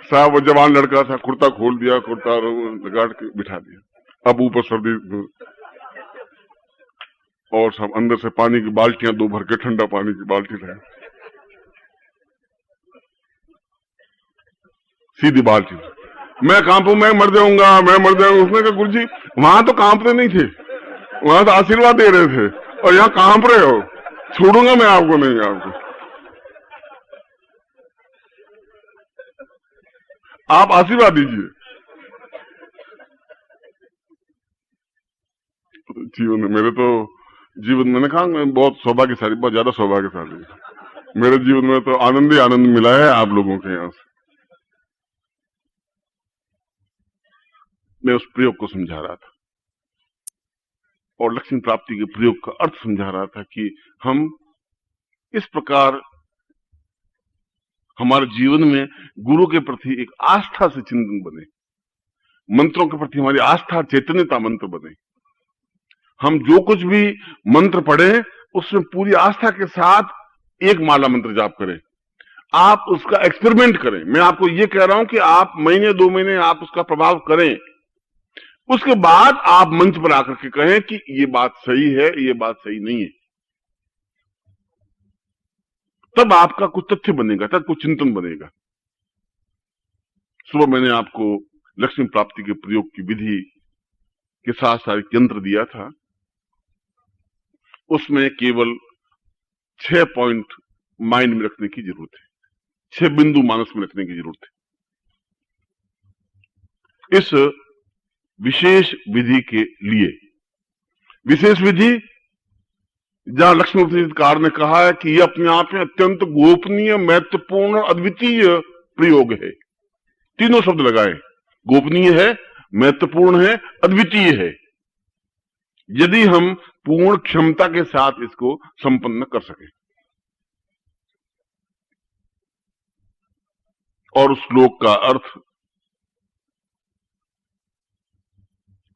साहब। वो जवान लड़का था, कुर्ता खोल दिया, कुर्ता लगा के बिठा दिया। अब ऊपर सर्दी, और सब अंदर से पानी की बाल्टियां 2 भर के, ठंडा पानी की बाल्टी लाए, सीधी बाल्टी। मैं कांपू, मैं मर जाऊंगा, मैं मर जाऊंगा। उसने कहा गुरुजी वहां तो कांपते नहीं थे, वहां तो आशीर्वाद दे रहे थे, और यहाँ कांप रहे हो, छोड़ूंगा मैं आपको नहीं। आपको, आप आशीर्वाद दीजिए। जीवन में मेरे तो जीवन, मैंने कहा मैं बहुत सौभाग्यशाली, बहुत ज्यादा सौभाग्यशाली। मेरे जीवन में तो आनंद ही आनंद मिला है आप लोगों के यहां से। मैं उस प्रयोग को समझा रहा था, और लक्ष्मी प्राप्ति के प्रयोग का अर्थ समझा रहा था कि हम इस प्रकार हमारे जीवन में गुरु के प्रति एक आस्था से चिंतन बने, मंत्रों के प्रति हमारी आस्था, चैतन्यता मंत्र बने। हम जो कुछ भी मंत्र पढ़े उसमें पूरी आस्था के साथ एक माला मंत्र जाप करें। आप उसका एक्सपेरिमेंट करें। मैं आपको यह कह रहा हूं कि आप महीने 2 महीने आप उसका प्रभाव करें, उसके बाद आप मंच पर आकर के कहें कि ये बात सही है, ये बात सही नहीं है। तब आपका कुछ तथ्य बनेगा, तब कुछ चिंतन बनेगा। सुबह मैंने आपको लक्ष्मी प्राप्ति के प्रयोग की विधि के साथ साथ एक यंत्र दिया था, उसमें केवल 6 पॉइंट माइंड में रखने की जरूरत है, 6 बिंदु मानस में रखने की जरूरत है। इस विशेष विधि के लिए, विशेष विधि जहां लक्ष्मीकार ने कहा है कि यह अपने आप में अत्यंत गोपनीय, महत्वपूर्ण, अद्वितीय प्रयोग है। तीनों शब्द लगाए, गोपनीय है, महत्वपूर्ण है, अद्वितीय है। यदि हम पूर्ण क्षमता के साथ इसको संपन्न कर सके। और उस श्लोक का अर्थ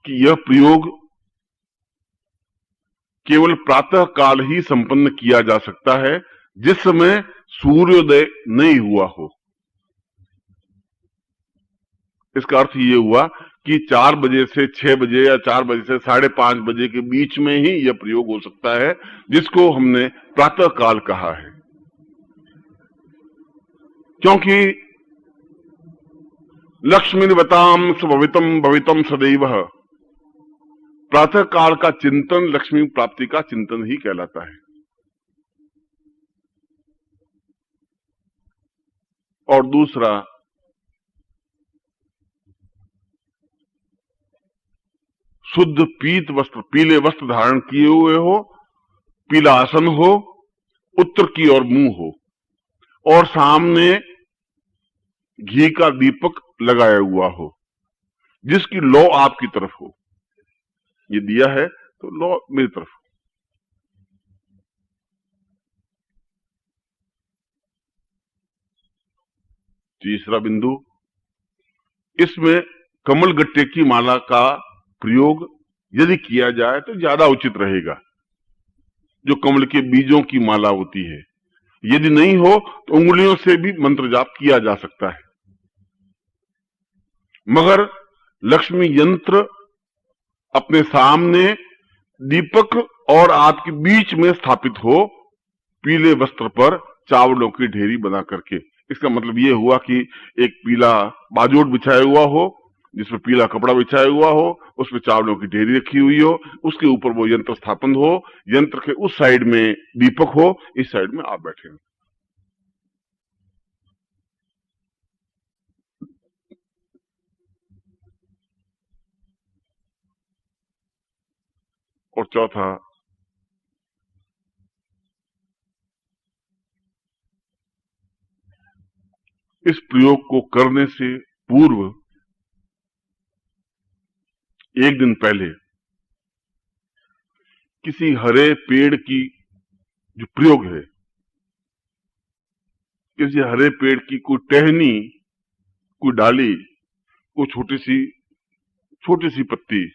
कि यह प्रयोग केवल प्रातः काल ही संपन्न किया जा सकता है, जिस समय सूर्योदय नहीं हुआ हो। इसका अर्थ ये हुआ कि 4 बजे से 6 बजे या 4 बजे से 5:30 बजे के बीच में ही यह प्रयोग हो सकता है, जिसको हमने प्रातः काल कहा है। क्योंकि लक्ष्मीवताम सुभवितम भवितम सदैव, प्रातः काल का चिंतन लक्ष्मी प्राप्ति का चिंतन ही कहलाता है। और दूसरा, शुद्ध पीत वस्त्र, पीले वस्त्र धारण किए हुए हो, पीला आसन हो, उत्तर की ओर मुंह हो, और सामने घी का दीपक लगाया हुआ हो, जिसकी लौ आपकी तरफ हो। ये दिया है तो लौ मेरी तरफ हो। तीसरा बिंदु, इसमें कमल गट्टे की माला का प्रयोग यदि किया जाए तो ज्यादा उचित रहेगा, जो कमल के बीजों की माला होती है। यदि नहीं हो तो उंगलियों से भी मंत्र जाप किया जा सकता है, मगर लक्ष्मी यंत्र अपने सामने दीपक और आपके बीच में स्थापित हो, पीले वस्त्र पर चावलों की ढेरी बना करके। इसका मतलब यह हुआ कि एक पीला बाजोट बिछाया हुआ हो, जिसमें पीला कपड़ा बिछाया हुआ हो, उसमें चावलों की ढेरी रखी हुई हो, उसके ऊपर वो यंत्र स्थापन हो, यंत्र के उस साइड में दीपक हो, इस साइड में आप बैठे हो। और चौथा, इस प्रयोग को करने से पूर्व एक दिन पहले किसी हरे पेड़ की जो प्रयोग है, किसी हरे पेड़ की कोई टहनी, कोई डाली, कोई छोटी सी पत्ती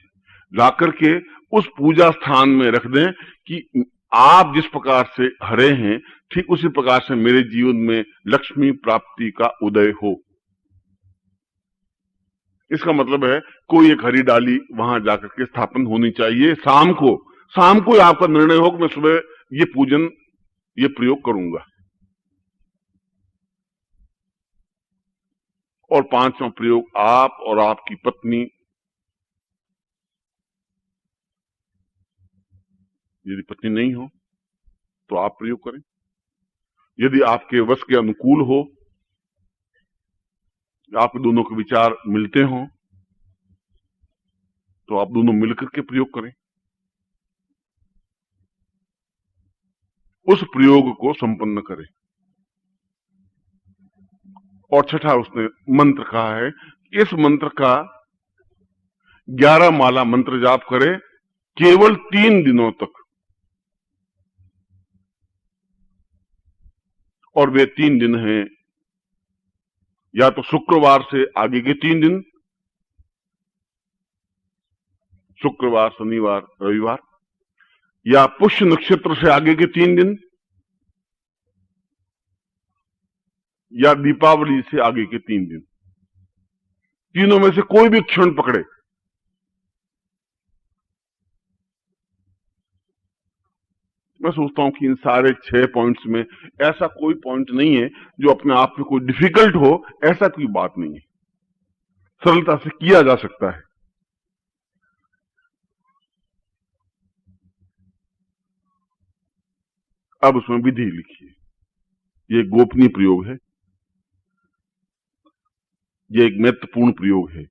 लाकर के उस पूजा स्थान में रख दें कि आप जिस प्रकार से हरे हैं, ठीक उसी प्रकार से मेरे जीवन में लक्ष्मी प्राप्ति का उदय हो। इसका मतलब है कोई एक हरी डाली वहां जाकर के स्थापन होनी चाहिए। शाम को आपका निर्णय हो कि मैं सुबह ये पूजन, ये प्रयोग करूंगा। और 5वां प्रयोग, आप और आपकी पत्नी, यदि पत्नी नहीं हो तो आप प्रयोग करें। यदि आपके वश के अनुकूल हो, आप दोनों के विचार मिलते हों, तो आप दोनों मिलकर के प्रयोग करें। उस प्रयोग को संपन्न करें। और छठा, उसने मंत्र कहा है, इस मंत्र का 11 माला मंत्र जाप करें केवल 3 दिनों तक। और वे 3 दिन हैं, या तो शुक्रवार से आगे के 3 दिन, शुक्रवार, शनिवार, रविवार, या पुष्य नक्षत्र से आगे के 3 दिन, या दीपावली से आगे के 3 दिन। तीनों में से कोई भी क्षण पकड़े। मैं सोचता हूं कि इन सारे 6 पॉइंट्स में ऐसा कोई पॉइंट नहीं है जो अपने आप में कोई डिफिकल्ट हो। ऐसा कोई बात नहीं है, सरलता से किया जा सकता है। अब उसमें विधि लिखिए। ये गोपनीय प्रयोग है, ये एक महत्वपूर्ण प्रयोग है।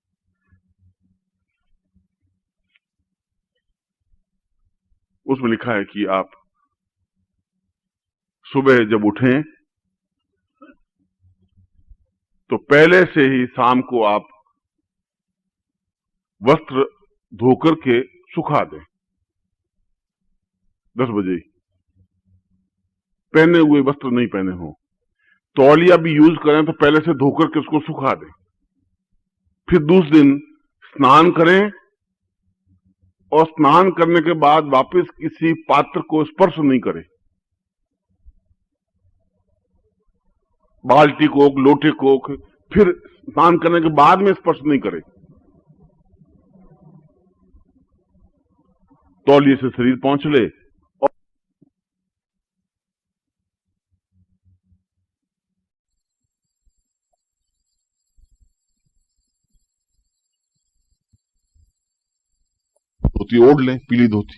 उसमें लिखा है कि आप सुबह जब उठें तो पहले से ही शाम को आप वस्त्र धोकर के सुखा दें। 10 बजे पहने हुए वस्त्र नहीं पहने हो। तौलिया भी यूज करें तो पहले से धोकर के उसको सुखा दें। फिर दूसरे दिन स्नान करें और स्नान करने के बाद वापस किसी पात्र को स्पर्श नहीं करे, बाल्टी को, लोटे को फिर स्नान करने के बाद में स्पर्श नहीं करे, तौलिए से शरीर पहुंच ले और धोती ओढ़ ले, पीली धोती,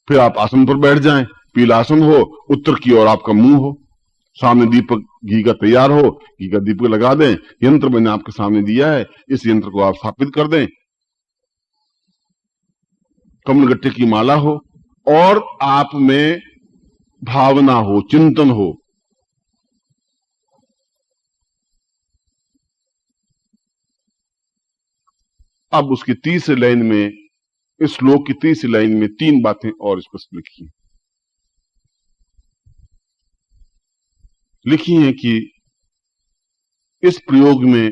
फिर आप आसन पर बैठ जाएं, पीला आसन हो, उत्तर की ओर आपका मुंह हो, सामने दीपक घी का तैयार हो, घी का दीपक लगा दें, यंत्र मैंने आपके सामने दिया है, इस यंत्र को आप स्थापित कर दें, कमलगट्टे की माला हो और आप में भावना हो, चिंतन हो, अब उसकी तीसरी लाइन में, इस श्लोक की तीसरी लाइन में 3 बातें और स्पष्ट लिखी हैं कि इस प्रयोग में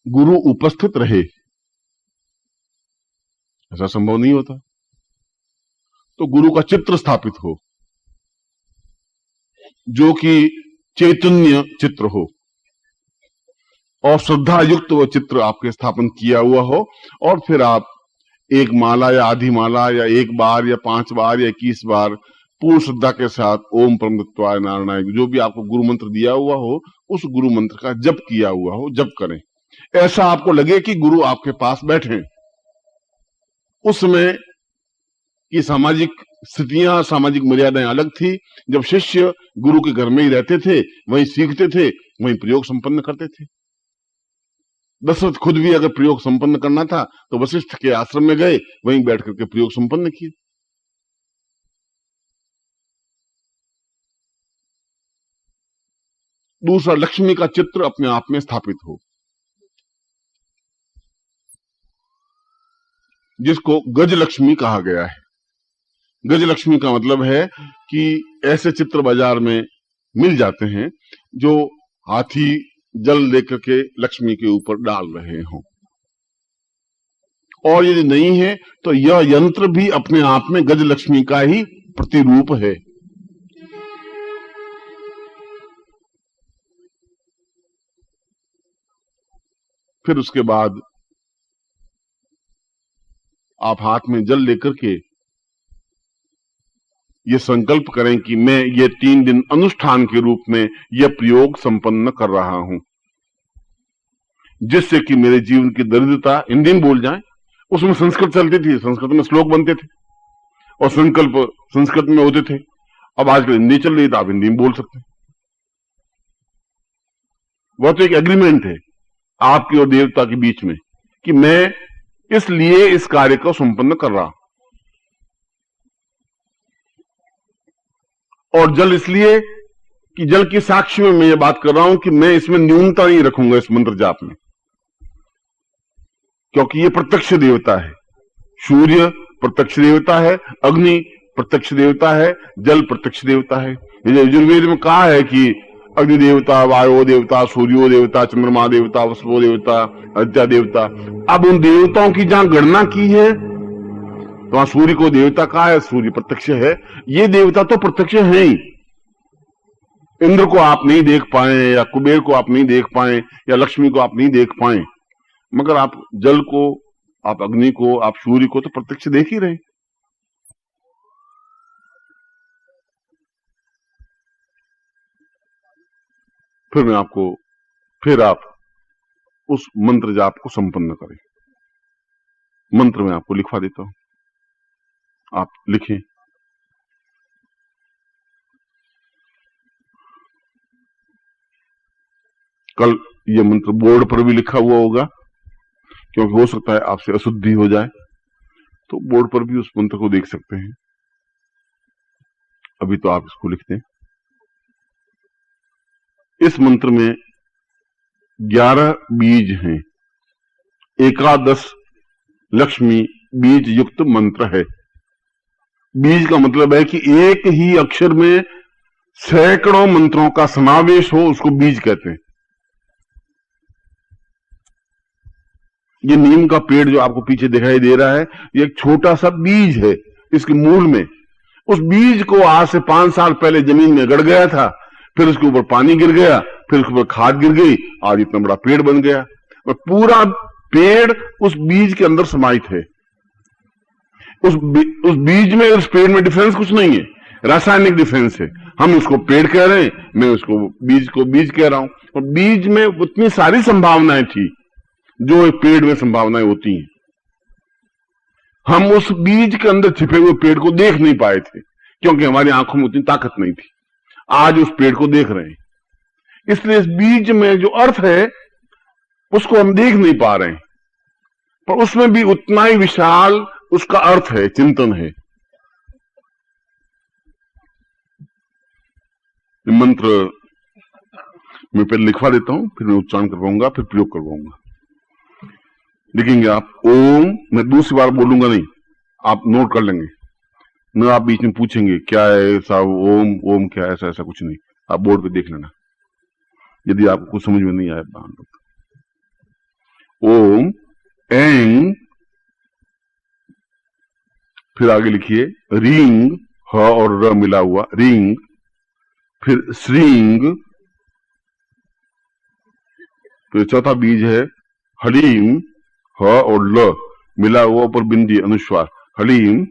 गुरु उपस्थित रहे, ऐसा संभव नहीं होता, तो गुरु का चित्र स्थापित हो जो कि चैतन्य चित्र हो और श्रद्धा युक्त वह चित्र आपके स्थापन किया हुआ हो, और फिर आप एक माला या आधी माला या 1 बार या 5 बार या 21 बार पूर्ण श्रद्धा के साथ ओम परमतत्वाय नारायणाय जो भी आपको गुरु मंत्र दिया हुआ हो, उस गुरु मंत्र का जप किया हुआ हो, जप करें। ऐसा आपको लगे कि गुरु आपके पास बैठे। उस समय की सामाजिक स्थितियां, सामाजिक मर्यादाएं अलग थी। जब शिष्य गुरु के घर में ही रहते थे, वहीं सीखते थे, वहीं प्रयोग संपन्न करते थे। दशरथ खुद भी अगर प्रयोग संपन्न करना था तो वशिष्ठ के आश्रम में गए, वहीं बैठ करके प्रयोग संपन्न किए। दूसरा, लक्ष्मी का चित्र अपने आप में स्थापित हो, जिसको गजलक्ष्मी कहा गया है। गजलक्ष्मी का मतलब है कि ऐसे चित्र बाजार में मिल जाते हैं जो हाथी जल लेकर के लक्ष्मी के ऊपर डाल रहे हों, और यदि नहीं है तो यह यंत्र भी अपने आप में गजलक्ष्मी का ही प्रतिरूप है। फिर उसके बाद आप हाथ में जल लेकर के ये संकल्प करें कि मैं ये 3 दिन अनुष्ठान के रूप में यह प्रयोग संपन्न कर रहा हूं, जिससे कि मेरे जीवन की दरिद्रता इन दिन बोल जाए। उसमें संस्कृत चलती थी, संस्कृत में श्लोक बनते थे और संकल्प संस्कृत में होते थे। अब आजकल हिंदी चल रही है तो आप हिंदी में बोल सकते हैं। वह तो एक एग्रीमेंट है आपकी और देवता के बीच में कि मैं इसलिए इस कार्य को संपन्न कर रहा हूं, और जल इसलिए कि जल की साक्षी में मैं ये बात कर रहा हूं कि मैं इसमें न्यूनता नहीं रखूंगा इस मंत्र जाप में, क्योंकि ये प्रत्यक्ष देवता है। सूर्य प्रत्यक्ष देवता है, अग्नि प्रत्यक्ष देवता है, जल प्रत्यक्ष देवता है। यजुर्वेद में कहा है कि अग्नि देवता, वायु देवता, सूर्यो देवता, चंद्रमा देवता, वसुओ देवता, अद्या देवता। अब उन देवताओं की जहां गणना की है तो वहां सूर्य को देवता कहा है, सूर्य प्रत्यक्ष है। ये देवता तो प्रत्यक्ष है ही। इंद्र को आप नहीं देख पाए, या कुबेर को आप नहीं देख पाए, या लक्ष्मी को आप नहीं देख पाए, मगर आप जल को, आप अग्नि को, आप सूर्य को तो प्रत्यक्ष देख ही रहे। फिर आप उस मंत्र जाप को संपन्न करें। मंत्र मैं आपको लिखवा देता हूं, आप लिखें। कल यह मंत्र बोर्ड पर भी लिखा हुआ होगा, क्योंकि हो सकता है आपसे अशुद्धि हो जाए, तो बोर्ड पर भी उस मंत्र को देख सकते हैं। अभी तो आप इसको लिखते हैं। इस मंत्र में 11 बीज हैं, 11 लक्ष्मी बीज युक्त मंत्र है। बीज का मतलब है कि एक ही अक्षर में सैकड़ों मंत्रों का समावेश हो, उसको बीज कहते हैं। ये नीम का पेड़ जो आपको पीछे दिखाई दे रहा है, ये एक छोटा सा बीज है इसके मूल में। उस बीज को आज से 5 साल पहले जमीन में गड़ गया था, फिर उसके ऊपर पानी गिर गया, फिर उसके ऊपर खाद गिर गई, आज इतना बड़ा पेड़ बन गया। और पूरा पेड़ उस बीज के अंदर समाहित है। उस बीज में, उस पेड़ में डिफरेंस कुछ नहीं है, रासायनिक डिफरेंस है। हम इसको पेड़ कह रहे हैं, मैं उसको बीज कह रहा हूं। और बीज में उतनी सारी संभावनाएं थी जो एक पेड़ में संभावनाएं होती हैं। हम उस बीज के अंदर छिपे हुए पेड़ को देख नहीं पाए थे, क्योंकि हमारी आंखों में उतनी ताकत नहीं थी। आज उस पेड़ को देख रहे हैं, इसलिए इस बीज में जो अर्थ है उसको हम देख नहीं पा रहे हैं, पर उसमें भी उतना ही विशाल उसका अर्थ है, चिंतन है। मंत्र मैं पहले लिखवा देता हूं, फिर मैं उच्चारण करवाऊंगा, फिर प्रयोग करवाऊंगा। लिखेंगे आप ओम, मैं दूसरी बार बोलूंगा नहीं, आप नोट कर लेंगे न। आप बीच में पूछेंगे क्या है साहब, ओम ओम क्या है, ऐसा कुछ नहीं, आप बोर्ड पे देख लेना यदि आपको कुछ समझ में नहीं आए। ओम एंग, फिर आगे लिखिए रिंग, ह और र मिला हुआ रिंग, फिर श्रींग, फिर चौथा बीज है हलीम, ह और ल मिला हुआ ऊपर बिंदी अनुस्वार हलीम,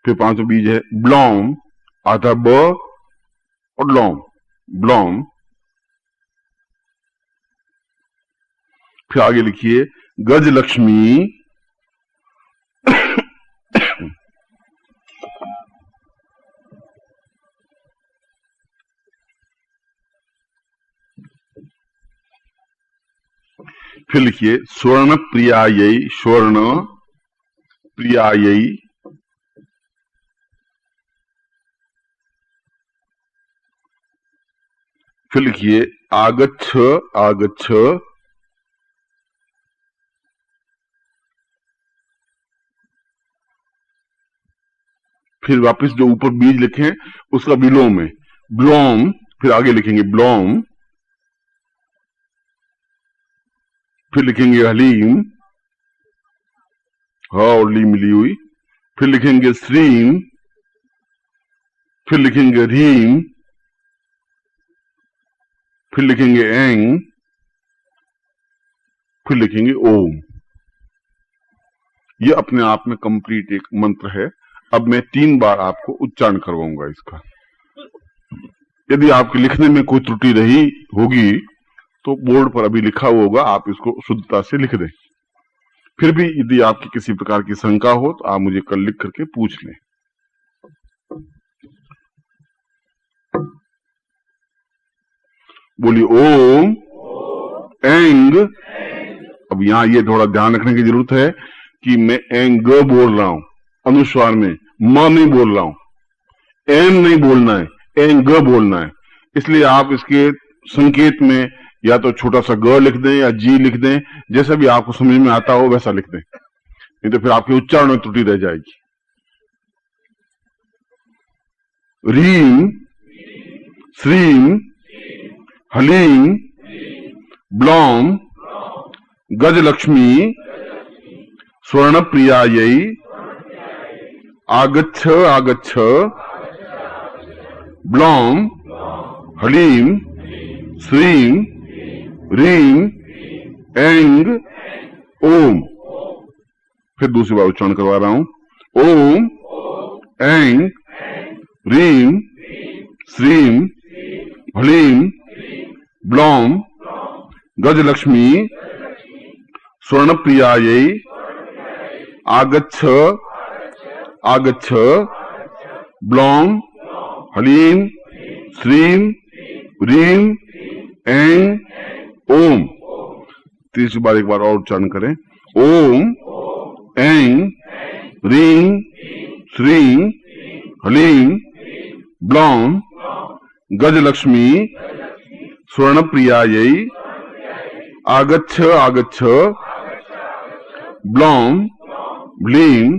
फिर पांचवा बीज है ब्लॉम, आधा ब और लॉम, ब्लॉम। फिर आगे लिखिए गजलक्ष्मी, फिर लिखिए स्वर्ण प्रियायै, स्वर्ण प्रियायै, फिर लिखिए आगच्छ आगच्छ, फिर वापस जो ऊपर बीज लिखे उसका विलोम है ब्लॉम, फिर आगे लिखेंगे ब्लॉम, फिर लिखेंगे हलीम, ह और ली मिली हुई, फिर लिखेंगे श्रीम, फिर लिखेंगे रीम, फिर लिखेंगे एंग, फिर लिखेंगे ओम। ये अपने आप में कंप्लीट एक मंत्र है। अब मैं 3 बार आपको उच्चारण करवाऊंगा इसका। यदि आपके लिखने में कोई त्रुटि रही होगी तो बोर्ड पर अभी लिखा हुआ होगा, आप इसको शुद्धता से लिख दें। फिर भी यदि आपकी किसी प्रकार की शंका हो तो आप मुझे कल लिख करके पूछ लें। बोलिए ओम एंग। अब यहां ये थोड़ा ध्यान रखने की जरूरत है कि मैं एंग बोल रहा हूं अनुस्वार में, म नहीं बोल रहा हूं, एन नहीं बोलना है, एंग बोलना है। इसलिए आप इसके संकेत में या तो छोटा सा ग लिख दें या जी लिख दें, जैसा भी आपको समझ में आता हो वैसा लिख दें, नहीं तो फिर आपके उच्चारण में त्रुटि रह जाएगी। रीम, श्रीम, हलीम, ब्लॉम, गजलक्ष्मी, स्वर्ण प्रियायै, आगच्छ आगच्छ, ब्लॉम, हलीम, श्रीम, रीम, एंग, ओम। फिर दूसरी बार उच्चारण करवा रहा हूं। ओम एंग रीम श्रीम हलीम ब्लॉम गजलक्ष्मी स्वर्ण प्रियायै आगच्छ आगच्छ ब्लॉम हलीम श्रीम रीम एंग ओम। तीसरी बार एक बार और उच्चारण करें। ओम एंग रीम श्रीम हलीम ब्लॉम गजलक्ष्मी स्वर्ण प्रियायै आगच्छ आगच्छ ब्लॉम ह्लीम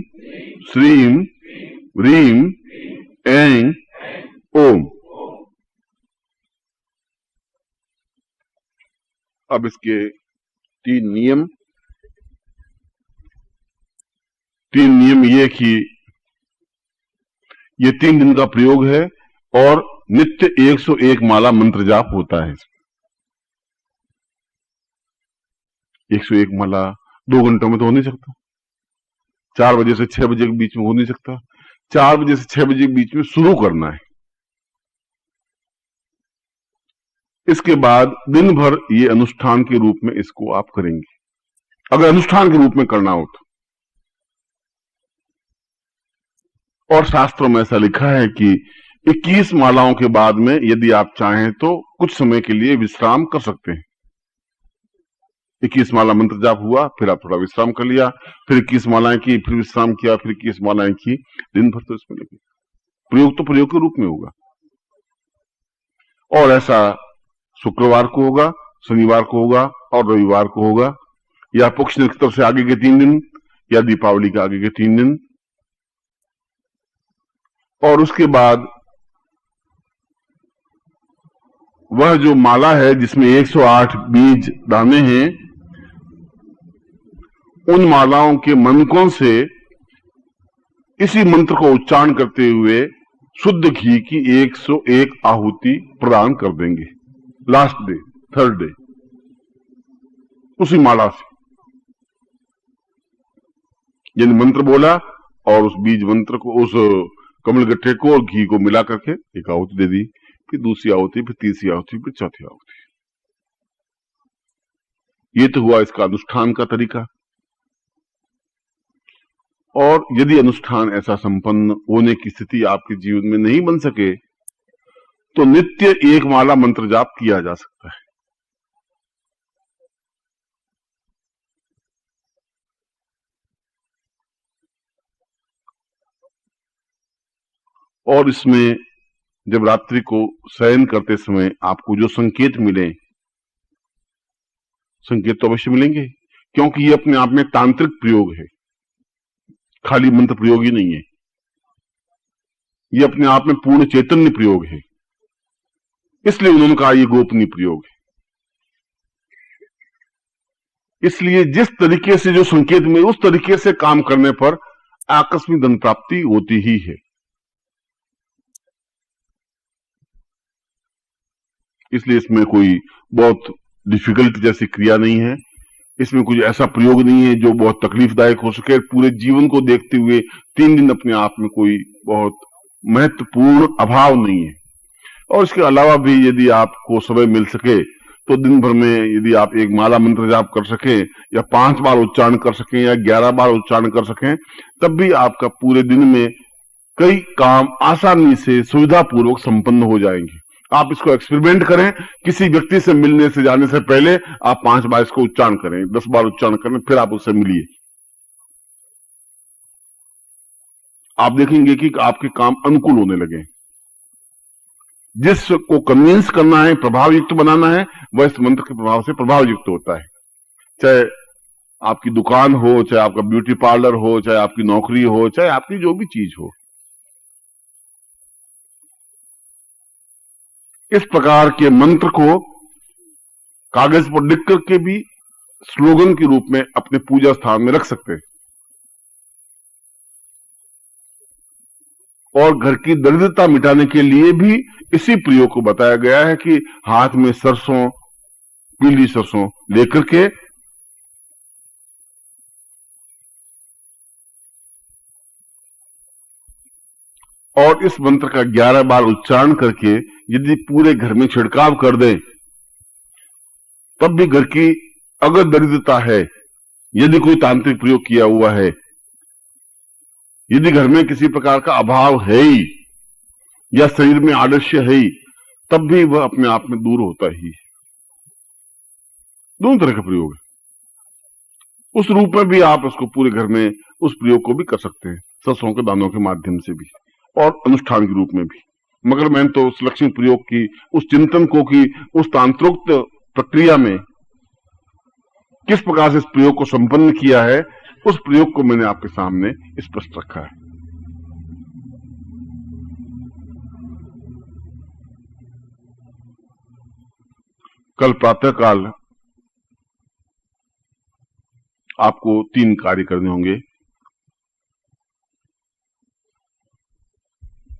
श्रीम रीम एंग ओम। अब इसके तीन नियम ये कि ये 3 दिन का प्रयोग है और नित्य 101 माला मंत्र जाप होता है। 101 माला 2 घंटों में तो हो नहीं सकता, 4 बजे से 6 बजे के बीच में हो नहीं सकता। 4 बजे से 6 बजे के बीच में शुरू करना है। इसके बाद दिन भर ये अनुष्ठान के रूप में इसको आप करेंगे, अगर अनुष्ठान के रूप में करना हो तो। और शास्त्रों में ऐसा लिखा है कि 21 मालाओं के बाद में यदि आप चाहें तो कुछ समय के लिए विश्राम कर सकते हैं। 21 माला मंत्र जाप हुआ, फिर आप थोड़ा विश्राम कर लिया, फिर 21 मालाएं की, फिर विश्राम किया, फिर 21 मालाएं की, दिन भर तो इसमें लगे। प्रयोग तो प्रयोग के रूप में होगा। और ऐसा शुक्रवार को होगा, शनिवार को होगा और रविवार को होगा, या पुक्ष नक्षत्र से आगे के 3 दिन या दीपावली के आगे के 3 दिन। और उसके बाद वह जो माला है जिसमें 108 बीज दाने हैं, उन मालाओं के मनकों से इसी मंत्र को उच्चारण करते हुए शुद्ध घी की 101 आहुति प्रदान कर देंगे लास्ट डे, थर्ड डे, उसी माला से। यानी मंत्र बोला और उस बीज मंत्र को, उस कमल गट्ठे को और घी को मिला करके एक आहुति दे दी, फिर दूसरी आहुति, फिर तीसरी आहुति, फिर चौथी आहुति। ये तो हुआ इसका अनुष्ठान का तरीका। और यदि अनुष्ठान ऐसा संपन्न होने की स्थिति आपके जीवन में नहीं बन सके तो नित्य 1 माला मंत्र जाप किया जा सकता है। और इसमें जब रात्रि को शयन करते समय आपको जो संकेत मिले, संकेत तो अवश्य मिलेंगे, क्योंकि ये अपने आप में तांत्रिक प्रयोग है, खाली मंत्र प्रयोग ही नहीं है। ये अपने आप में पूर्ण चैतन्य प्रयोग है, इसलिए उन्होंने कहा ये गोपनीय प्रयोग है। इसलिए जिस तरीके से जो संकेत मिले उस तरीके से काम करने पर आकस्मिक धन प्राप्ति होती ही है। इसलिए इसमें कोई बहुत डिफिकल्ट जैसी क्रिया नहीं है, इसमें कुछ ऐसा प्रयोग नहीं है जो बहुत तकलीफदायक हो सके। पूरे जीवन को देखते हुए 3 दिन अपने आप में कोई बहुत महत्वपूर्ण अभाव नहीं है। और इसके अलावा भी यदि आपको समय मिल सके तो दिन भर में यदि आप 1 माला मंत्र जाप कर सकें या 5 बार उच्चारण कर सकें या 11 बार उच्चारण कर सकें, तब भी आपका पूरे दिन में कई काम आसानी से सुविधापूर्वक संपन्न हो जाएंगे। आप इसको एक्सपेरिमेंट करें, किसी व्यक्ति से मिलने से जाने से पहले आप 5 बार इसको उच्चारण करें, 10 बार उच्चारण करें, फिर आप उससे मिलिए। आप देखेंगे कि आपके काम अनुकूल होने लगे। जिसको कन्विंस करना है, प्रभाव युक्त बनाना है, वह इस मंत्र के प्रभाव से प्रभाव युक्त होता है। चाहे आपकी दुकान हो, चाहे आपका ब्यूटी पार्लर हो, चाहे आपकी नौकरी हो, चाहे आपकी जो भी चीज हो। इस प्रकार के मंत्र को कागज पर लिख करके भी स्लोगन के रूप में अपने पूजा स्थान में रख सकते हैं। और घर की दरिद्रता मिटाने के लिए भी इसी प्रयोग को बताया गया है कि हाथ में सरसों, पीली सरसों लेकर के और इस मंत्र का 11 बार उच्चारण करके यदि पूरे घर में छिड़काव कर दें, तब भी घर की अगर दरिद्रता है, यदि कोई तांत्रिक प्रयोग किया हुआ है, यदि घर में किसी प्रकार का अभाव है ही या शरीर में आलस्य है ही, तब भी वह अपने आप में दूर होता ही है। दोनों तरह का प्रयोग है। उस रूप में भी आप उसको पूरे घर में उस प्रयोग को भी कर सकते हैं, सरसों के दानों के माध्यम से भी और अनुष्ठान के रूप में भी। मगर मैंने तो उस लक्ष्मी प्रयोग की, उस चिंतन को की, उस तांत्रोक्त प्रक्रिया में किस प्रकार से इस प्रयोग को संपन्न किया है, उस प्रयोग को मैंने आपके सामने स्पष्ट रखा है। कल प्रातःकाल आपको 3 कार्य करने होंगे।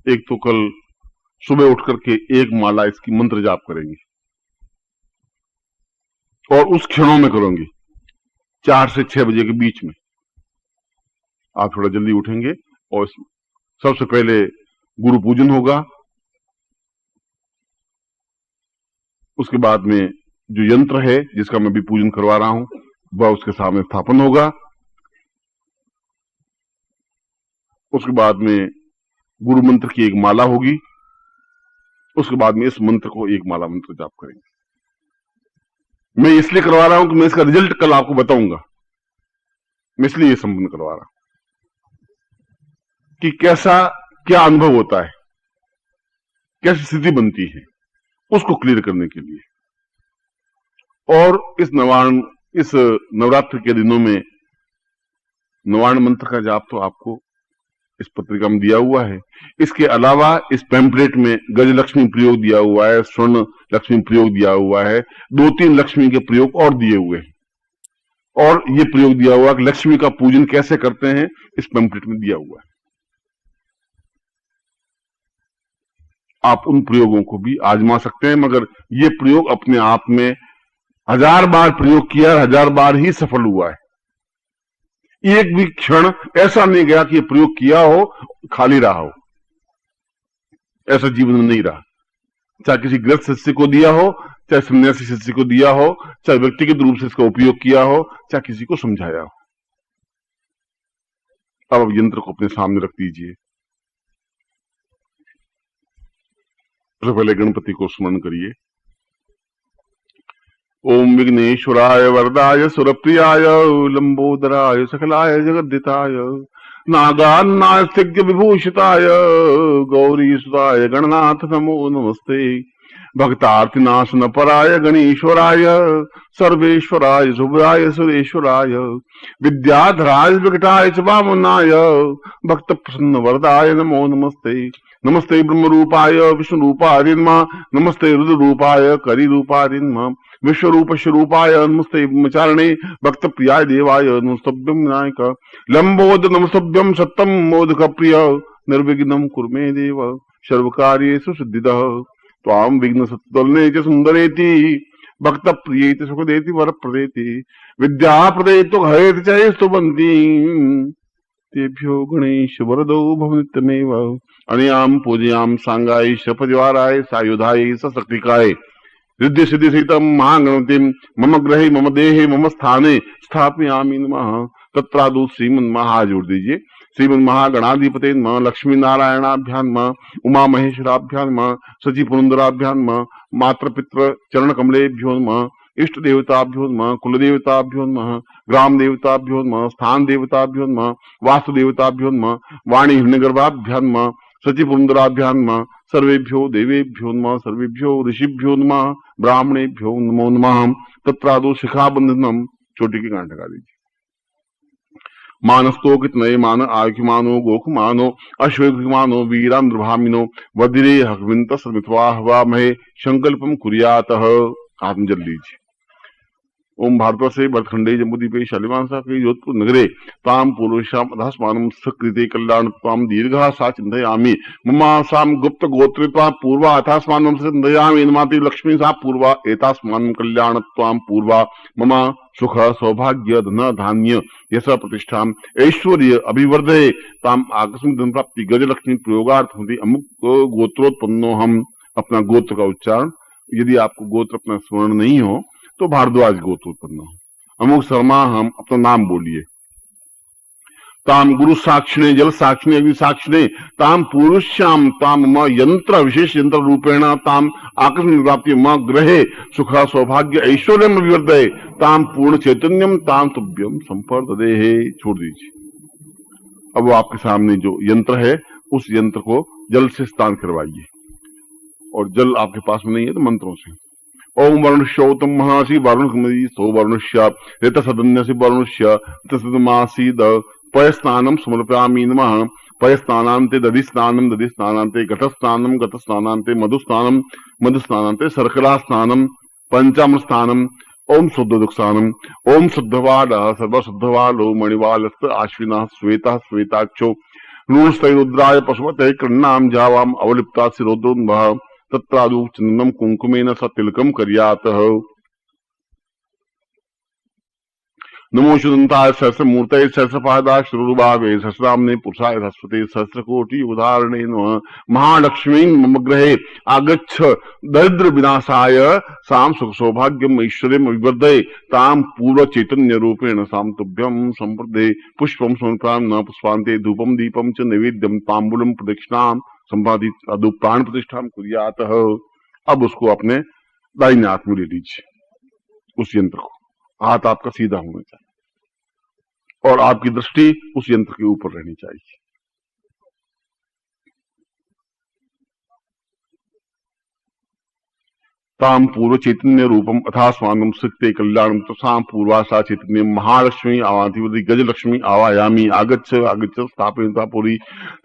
एक तो कल सुबह उठ करके 1 माला इसकी मंत्र जाप करेंगे और उस क्षणों में करोगे 4 से 6 बजे के बीच में। आप थोड़ा जल्दी उठेंगे और सबसे पहले गुरु पूजन होगा, उसके बाद में जो यंत्र है जिसका मैं भी पूजन करवा रहा हूं वह उसके सामने स्थापन होगा। उसके बाद में गुरु मंत्र की 1 माला होगी, उसके बाद में इस मंत्र को 1 माला मंत्र जाप करेंगे। मैं इसलिए करवा रहा हूं कि मैं इसका रिजल्ट कल आपको बताऊंगा। मैं इसलिए यह संपन्न करवा रहा हूं कि कैसा क्या अनुभव होता है, कैसी स्थिति बनती है, उसको क्लियर करने के लिए। और इस नवरात्र के दिनों में नवार्ण मंत्र का जाप तो आपको इस पत्रिका में दिया हुआ है। इसके अलावा इस पैम्पलेट में गज लक्ष्मी प्रयोग दिया हुआ है, स्वर्ण लक्ष्मी प्रयोग दिया हुआ है, 2-3 लक्ष्मी के प्रयोग और दिए हुए हैं, और ये प्रयोग दिया हुआ कि लक्ष्मी का पूजन कैसे करते हैं इस पैम्पलेट में दिया हुआ है। आप उन प्रयोगों को भी आजमा सकते हैं, मगर ये प्रयोग अपने आप में 1000 बार प्रयोग किया, 1000 बार ही सफल हुआ है। एक भी क्षण ऐसा नहीं गया कि ये प्रयोग किया हो खाली रहा हो, ऐसा जीवन में नहीं रहा। चाहे किसी गृहस्थ शिष्य को दिया हो, चाहे सन्यासी शिष्य को दिया हो, चाहे व्यक्तिगत रूप से इसका उपयोग किया हो, चाहे किसी को समझाया हो। अब यंत्र को अपने सामने रख दीजिए। सबसे पहले गणपति को स्मरण करिए। ओम विघ्नेश्वराय वरदाय सुरप्रियाय लंबोदराय सकलाय जगद्दिताय नागान्नास्तिज्ञ विभूषिताय गौरीसुताय गणनाथ नमो नमस्ते। भक्तार्थिनाशन पराय गणेश्वराय सर्वेश्वराय शुभ्राय सुरेश्वराय विद्याधराय विकटाय च वामनाय भक्त प्रसन्न वरदाय नमो नमस्ते। नमस्ते ब्रह्म रूपाय विष्णु रूपाय नमस्ते रुद्र रूपाय करी रूपाय विश्वरूप स्वरूपाय नमस्ते ब्रह्मचारिणे भक्त प्रियाय देवाय नमस्तभ्यं विनायक लंबोद नमस्तभ्यं सत्यम मोदक प्रिय निर्विघ्नं कुर्मे देव सर्वकार्येषु सिद्धिदः त्वां विघ्न सत्तुलने च सुंदरेति भक्त प्रियेति सुखदेति वरप्रदेति विद्याप्रदेति हरेति च स्तुवन्ति तेभ्यो गणेश वरदो भवनित्यमेव अनयाम पूजयाम सांगाय शपजवाराय सायुधाय सशक्तिकाय रिद्धि सिद्धि सहितम महागणपतिम मम ग्रहे मम देहे मम स्थाने स्थापयामि नमः। तत्रादु श्रीमन महा जोड़ दीजिए। श्रीमन महागणाधिपते नमः, लक्ष्मी नारायणाभ्याम नमः, उमा महेश्वराभ्याम नमः, सची पुरंदराभ्याम नमः, मात्र पितृ चरण कमलेभ्यो नमः, इष्ट देवताभ्यो नमः, कुल देवताभ्यो नमः, ग्राम देवताभ्यो नमः, स्थान देवताभ्यो नमः, वास्तु देवताभ्यो नमः, वाणी हिरण्यगर्भाभ्याम नमः, सची पुरंदराभ्याम नमः, सर्वेभ्यो देवेभ्यो नमः, सर्वेभ्यो ऋषिभ्यो नमः, ब्राह्मणेभ्यो नमो नमः। तत्रादो शिखाबंधनम, चोटी की गांठ लगा दीजिए। मानस्तो कितनये मान आयुमानो गोखमानो अश्वेघमानो वीरांद्रभामिनो वज्रे हविंत समित्वा हवा महे संकल्पम कुर्यातः। आत्म जल लीजिए। ओम भारतवर्षे भरतखंडे जम्बूद्वीपे शालिमांसा के जोधपुर नगरे ताम पूर्वशाम अधस्मानं सकृते कल्याण ताम दीर्घा सा चिंतयामि ममासाम गुप्त गोत्रे त्वां पूर्वा अथास्मानं चिंतयामि नमाति लक्ष्मी सा पूर्वा एतास्मानं कल्याण त्वां पूर्वा मम सुख सौभाग्य धन धान्य यश प्रतिष्ठा ऐश्वर्य अभिवर्धये ताम आकस्मिक धन प्राप्ति गजलक्ष्मी प्रयोगार्थ होती अमुक गोत्रोत्पन्नो। हम अपना गोत्र का उच्चारण, यदि आपको गोत्र अपना स्मरण नहीं हो तो भारद्वाज गोत्र उत्पन्न हो। अमुक शर्मा, हम अपना नाम बोलिए। ताम गुरु साक्षिणे जल साक्षिणे अग्नि साक्षिणे ताम पुरुष्याम ताम म यंत्र विशेष यंत्र रूपेण ताम आकस्मिक प्राप्ति म ग्रहे सुख सौभाग्य ऐश्वर्यम विवर्धये ताम पूर्ण चैतन्यम ताम तुभ्यम संपर्ददेहे। छोड़ दीजिए। अब वो आपके सामने जो यंत्र है उस यंत्र को जल से स्नान करवाइए, और जल आपके पास में नहीं है तो मंत्रों से। ओम वरुणश्योतम महासी वरुण सो वरुणश्य ऋत सदन्यसी वरुणश्य तसदमासीद पय स्नानम समर्पयामि नमः। पय स्नानान्ते दधि स्नानम दधि स्नानान्ते घट स्नानम घट स्नानान्ते मधु स्नानम मधु स्नानान्ते शर्करा स्नानम पंचामृत स्नानम ओम शुद्ध दुक्षानम ओम शुद्धवाड सर्वशुद्धवालो मणिवालस्त आश्विना श्वेता श्वेताक्षो नूस्तरुद्राय पशुपते कृण्णाम जावाम अवलिप्ता शिरोद्रुम्भः तत्रादु चंदनम कुंकुमेन स तिलकम कर्यातः नमो शुदंताय सहस्रमूर्तये सहस्रपादाय श्रुरुभावे सहस्राम्ने पुरुषाय सरस्वती सहस्रकोटि उदाहरणे नमः। महालक्ष्मी मम गृहे आगच्छ दरिद्र विनाशाय साम सुख सौभाग्यम ऐश्वर्यम विवर्धये ताम पूर्व चैतन्य रूपेण साम तुभ्यम संप्रदे पुष्पम समर्पयामि न पुष्पान्ते धूपम दीपम च नैवेद्यम तांबूलम प्रदक्षिणाम संपादित अदु प्राण प्रतिष्ठाम कुर्यातः। अब उसको अपने दाहिने हाथ में ले लीजिए, उस यंत्र को। हाथ आपका सीधा होना चाहिए और आपकी दृष्टि उस यंत्र के ऊपर रहनी चाहिए। ताम पूर्व चैतन्य रूपम अथा स्वांगम सिक्ते कल्याणम तथा पूर्वाशा चैतन्य महालक्ष्मी आवाधिपति गजलक्ष्मी आवायामी आगच्छ आगच्छ स्थापयिता पुरी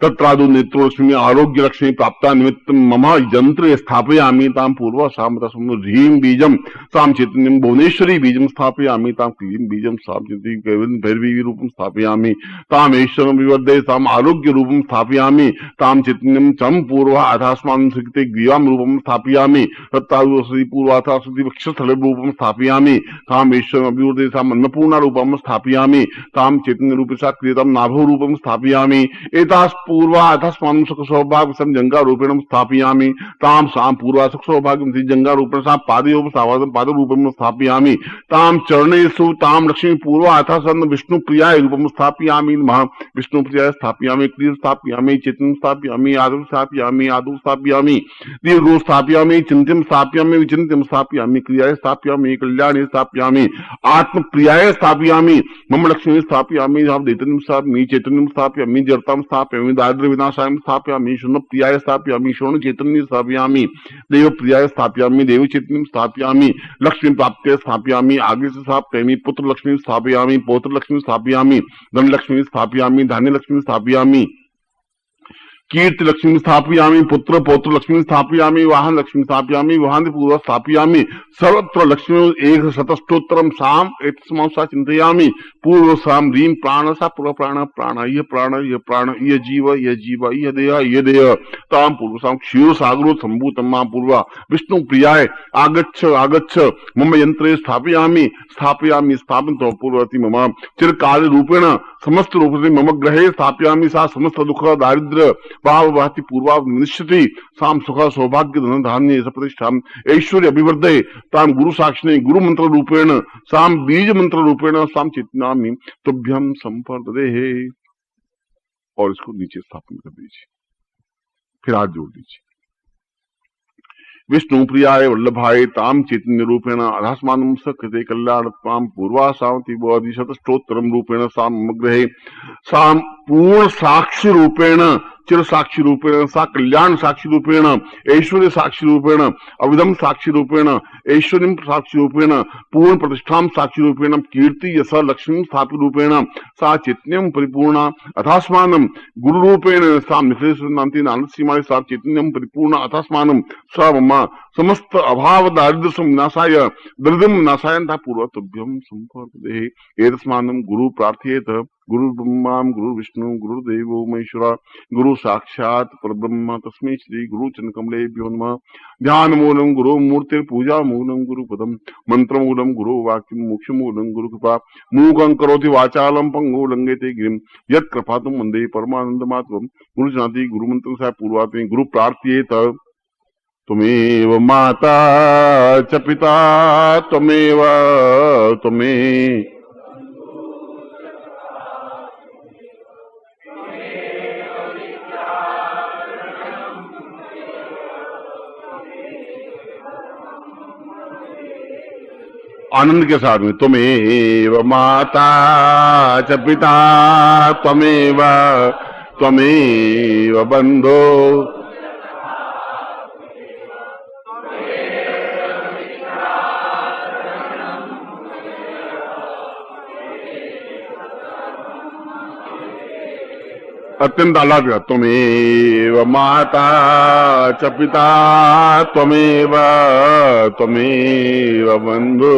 तत्रादु नेत्रोलक्ष्मी आरोग्य लक्ष्मी प्राप्ता निमित्त मम यंत्र स्थापयामी ताम पूर्वाशाम ह्रीं बीजम साम चैतन्यम भुवनेश्वरी बीजम स्थापयामी ताम क्लीं बीजम साम चैतन्य भैरवी रूपम स्थापयामी ताम ऐश्वर्यम विवर्धये ताम आरोग्य रूपम स्थापयामी ताम चैतन्यम चम पूर्वा अथास्मान सिक्ते ग्रीवाम रूपम स्थापयामी तत्रादु पूर्वाथा वक्षस्थले रूपम स्थापयामि ताम ईश्वर अभिवृद्धि ताम अन्नपूर्णा रूपम स्थापयामि ताम चैतन्य रूपेण क्रियताम नाभो रूपम स्थापयामि एतास पूर्वा अथस्मान् सुख सौभाग्य सम जंगा रूपेण स्थापयामि ताम साम पूर्वा सुख सौभाग्य जंगा रूपेण सा पादयोः सावादम पाद रूपम स्थापयामि ताम चरणेषु ताम लक्ष्मी पूर्वा अथसन विष्णु प्रियाय रूपम स्थापयामि महा विष्णु प्रियाय स्थापयामि क्रिय स्थापयामि चैतन्य स्थापयामि आदौ स्थापयामि दीर्घो स्थापयामि चिंतन स्थापयामि विचिन्त्यं स्थापयामि क्रियाय स्थापयामि कल्याणे स्थापयामि आत्म प्रियाय स्थापयामि मम लक्ष्मी स्थापयामि दैतन्यं स्थापयामि चैतन्यं स्थापयामि जड़तां स्थापयामि दारिद्र्य विनाशाय स्थापयामि शून्य प्रियाय स्थापयामि शून्य चैतन्य स्थापयामि देव प्रियाय स्थापयामि देव चैतन्यं स्थापयामि लक्ष्मी प्राप्त्यै स्थापयामि आगे से स्थापयामि पुत्र लक्ष्मी स्थापयामि पौत्र लक्ष्मी स्थापयामि धन लक्ष्मी स्थापयामि धान्य लक्ष्मी स्थापयामि कीर्ति लक्ष्मी स्थापयामि पुत्र पौत्र लक्ष्मी स्थापयामि वाहन लक्ष्मी स्थापयामि वाहन पूर्व स्थापयामि सर्वत्र लक्ष्मी एक शतष्टोत्तरम साम एतस्मात् चिंतयामि पूर्व साम ह्रीं प्राण सा पूर्व प्राण यह प्राण यह जीव यह देह ताम पूर्व साम क्षीर सागरो संभूतम मां पूर्व विष्णु प्रियाय आगच्छ मम यंत्रे स्थापयामि स्थापयित्वा पूर्वति मम चिरकाल रूपेण समस्त रूप से मम ग्रहे स्थापयामि सा समस्त दुख दारिद्र्य भाव भाति पूर्वा निश्चिति साम सुख सौभाग्य धन धान्य प्रतिष्ठा ऐश्वर्य अभिवर्धये ताम गुरु साक्षिणे गुरु मंत्र रूपेण साम बीज मंत्र रूपेण साम चित्नामि तुभ्यम संपर्दे। और इसको नीचे स्थापन कर दीजिए, फिर हाथ जोड़ दीजिए। विष्णु प्रियाय वल्लभाय ताम चैतन्य रूपेण अधास्मानं सकृते कल्याणत्वां पूर्वाशांति बोधि शतष्टोत्तरम रूपेण साम ग्रहे साम पूर्ण साक्षी रूपेण चिर साक्षी रूपेण सा कल्याण साक्षी रूपेण ऐश्वर्य साक्षी रूपेण अविधम साक्षी रूपेण ऐश्वर्य साक्षी रूपेण पूर्ण प्रतिष्ठा साक्षी रूपेण कीर्ति यश लक्ष्मी स्थापित रूपेण सा चैतन्यम परिपूर्ण अथास्मानं गुरु रूपेण सा निखिलेश्वरी नानद सीमा सा चैतन्यम परिपूर्ण अथास्मानं स मम समस्त अभाव दारिद्र्य विनाशाय दरिद्रम विनाशाय पूर्व तुभ्यम संपर्दे। एतस्मानं गुरु प्रार्थयेत गुरु ब्रह्मा गुरु विष्णु गुरुदेवो महेश्वरा गुरु साक्षात् परब्रह्म तस्मै श्री गुरु चरणकमलेभ्यो नमः। ध्यान मूलम गुरु मूर्ति पूजा मूलम गुरु पदम मंत्र मूलम गुरु वाक्यम मोक्ष मूलम गुरु कृपा मूकं करोति वाचालम पंगु लंघयते गिरिं यत् कृपातुम वंदे परमानंदमात्मं। गुरु जाति गुरु मंत्र से पूर्वाते गुरु प्रार्थयेत त्वमेव माता च पिता त्वमेव आनंद के साथ में त्वमेव माता च पिता त्वमेव बंधो अत्यंत आह्लाद। त्वमेव माता च पिता त्वमेव बंधु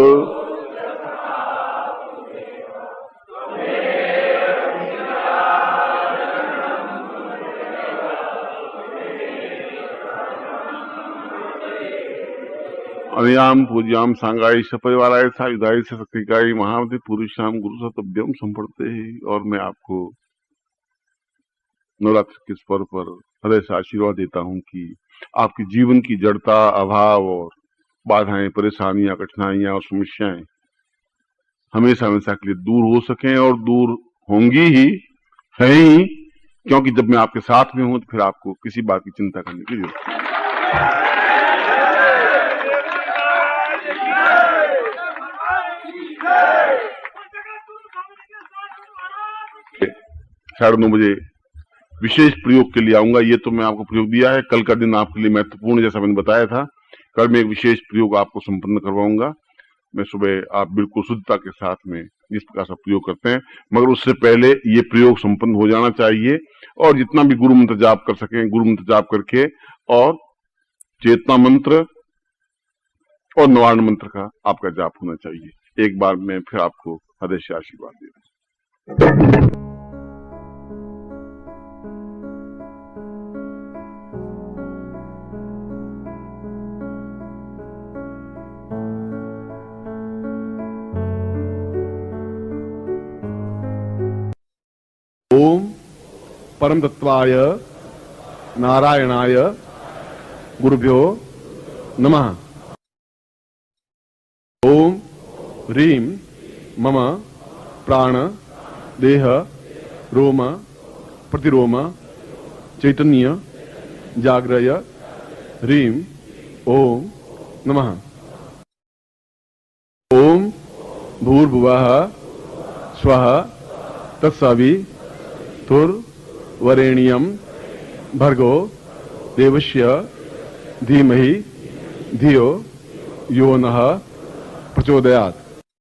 अनयाम पूज्याम सांगाई सपरिवाराय सायुधाय से शक्तिकाय महामति पुरुषाम गुरु सतभ्यम संपड़ते ही। और मैं आपको नवरात्र के इस पर्व पर हृदय से आशीर्वाद देता हूं कि आपके जीवन की जड़ता, अभाव और बाधाएं, परेशानियां, कठिनाइयां और समस्याएं हमेशा हमेशा के लिए दूर हो सकें, और दूर होंगी ही, है ही, क्योंकि जब मैं आपके साथ में हूं तो फिर आपको किसी बात की चिंता करने की जरूरत नहीं। साढ़े 9 बजे विशेष प्रयोग के लिए आऊंगा। ये तो मैं आपको प्रयोग दिया है। कल का दिन आपके लिए महत्वपूर्ण, जैसा मैंने बताया था। कल मैं एक विशेष प्रयोग आपको संपन्न करवाऊंगा। मैं सुबह आप बिल्कुल शुद्धता के साथ में इस प्रकार से प्रयोग करते हैं, मगर उससे पहले ये प्रयोग संपन्न हो जाना चाहिए। और जितना भी गुरु मंत्र जाप कर सकें, गुरु मंत्र जाप करके, और चेतना मंत्र और निवारण मंत्र का आपका जाप होना चाहिए। एक बार मैं फिर आपको हृदय से आशीर्वाद दे रहा हूं। ओम परम तत्वाय नारायणाय गुरुभ्यो नमः। ओम ह्रीं मम प्राण देह रोम प्रतिरोम चैतन्य जाग्रय ह्रीं ओम नमः। ओम भूर्भुवः स्वः तत्सवितुर्वरेण्यं भर्गो देवस्य धीमहि धियो यो नः प्रचोदयात्।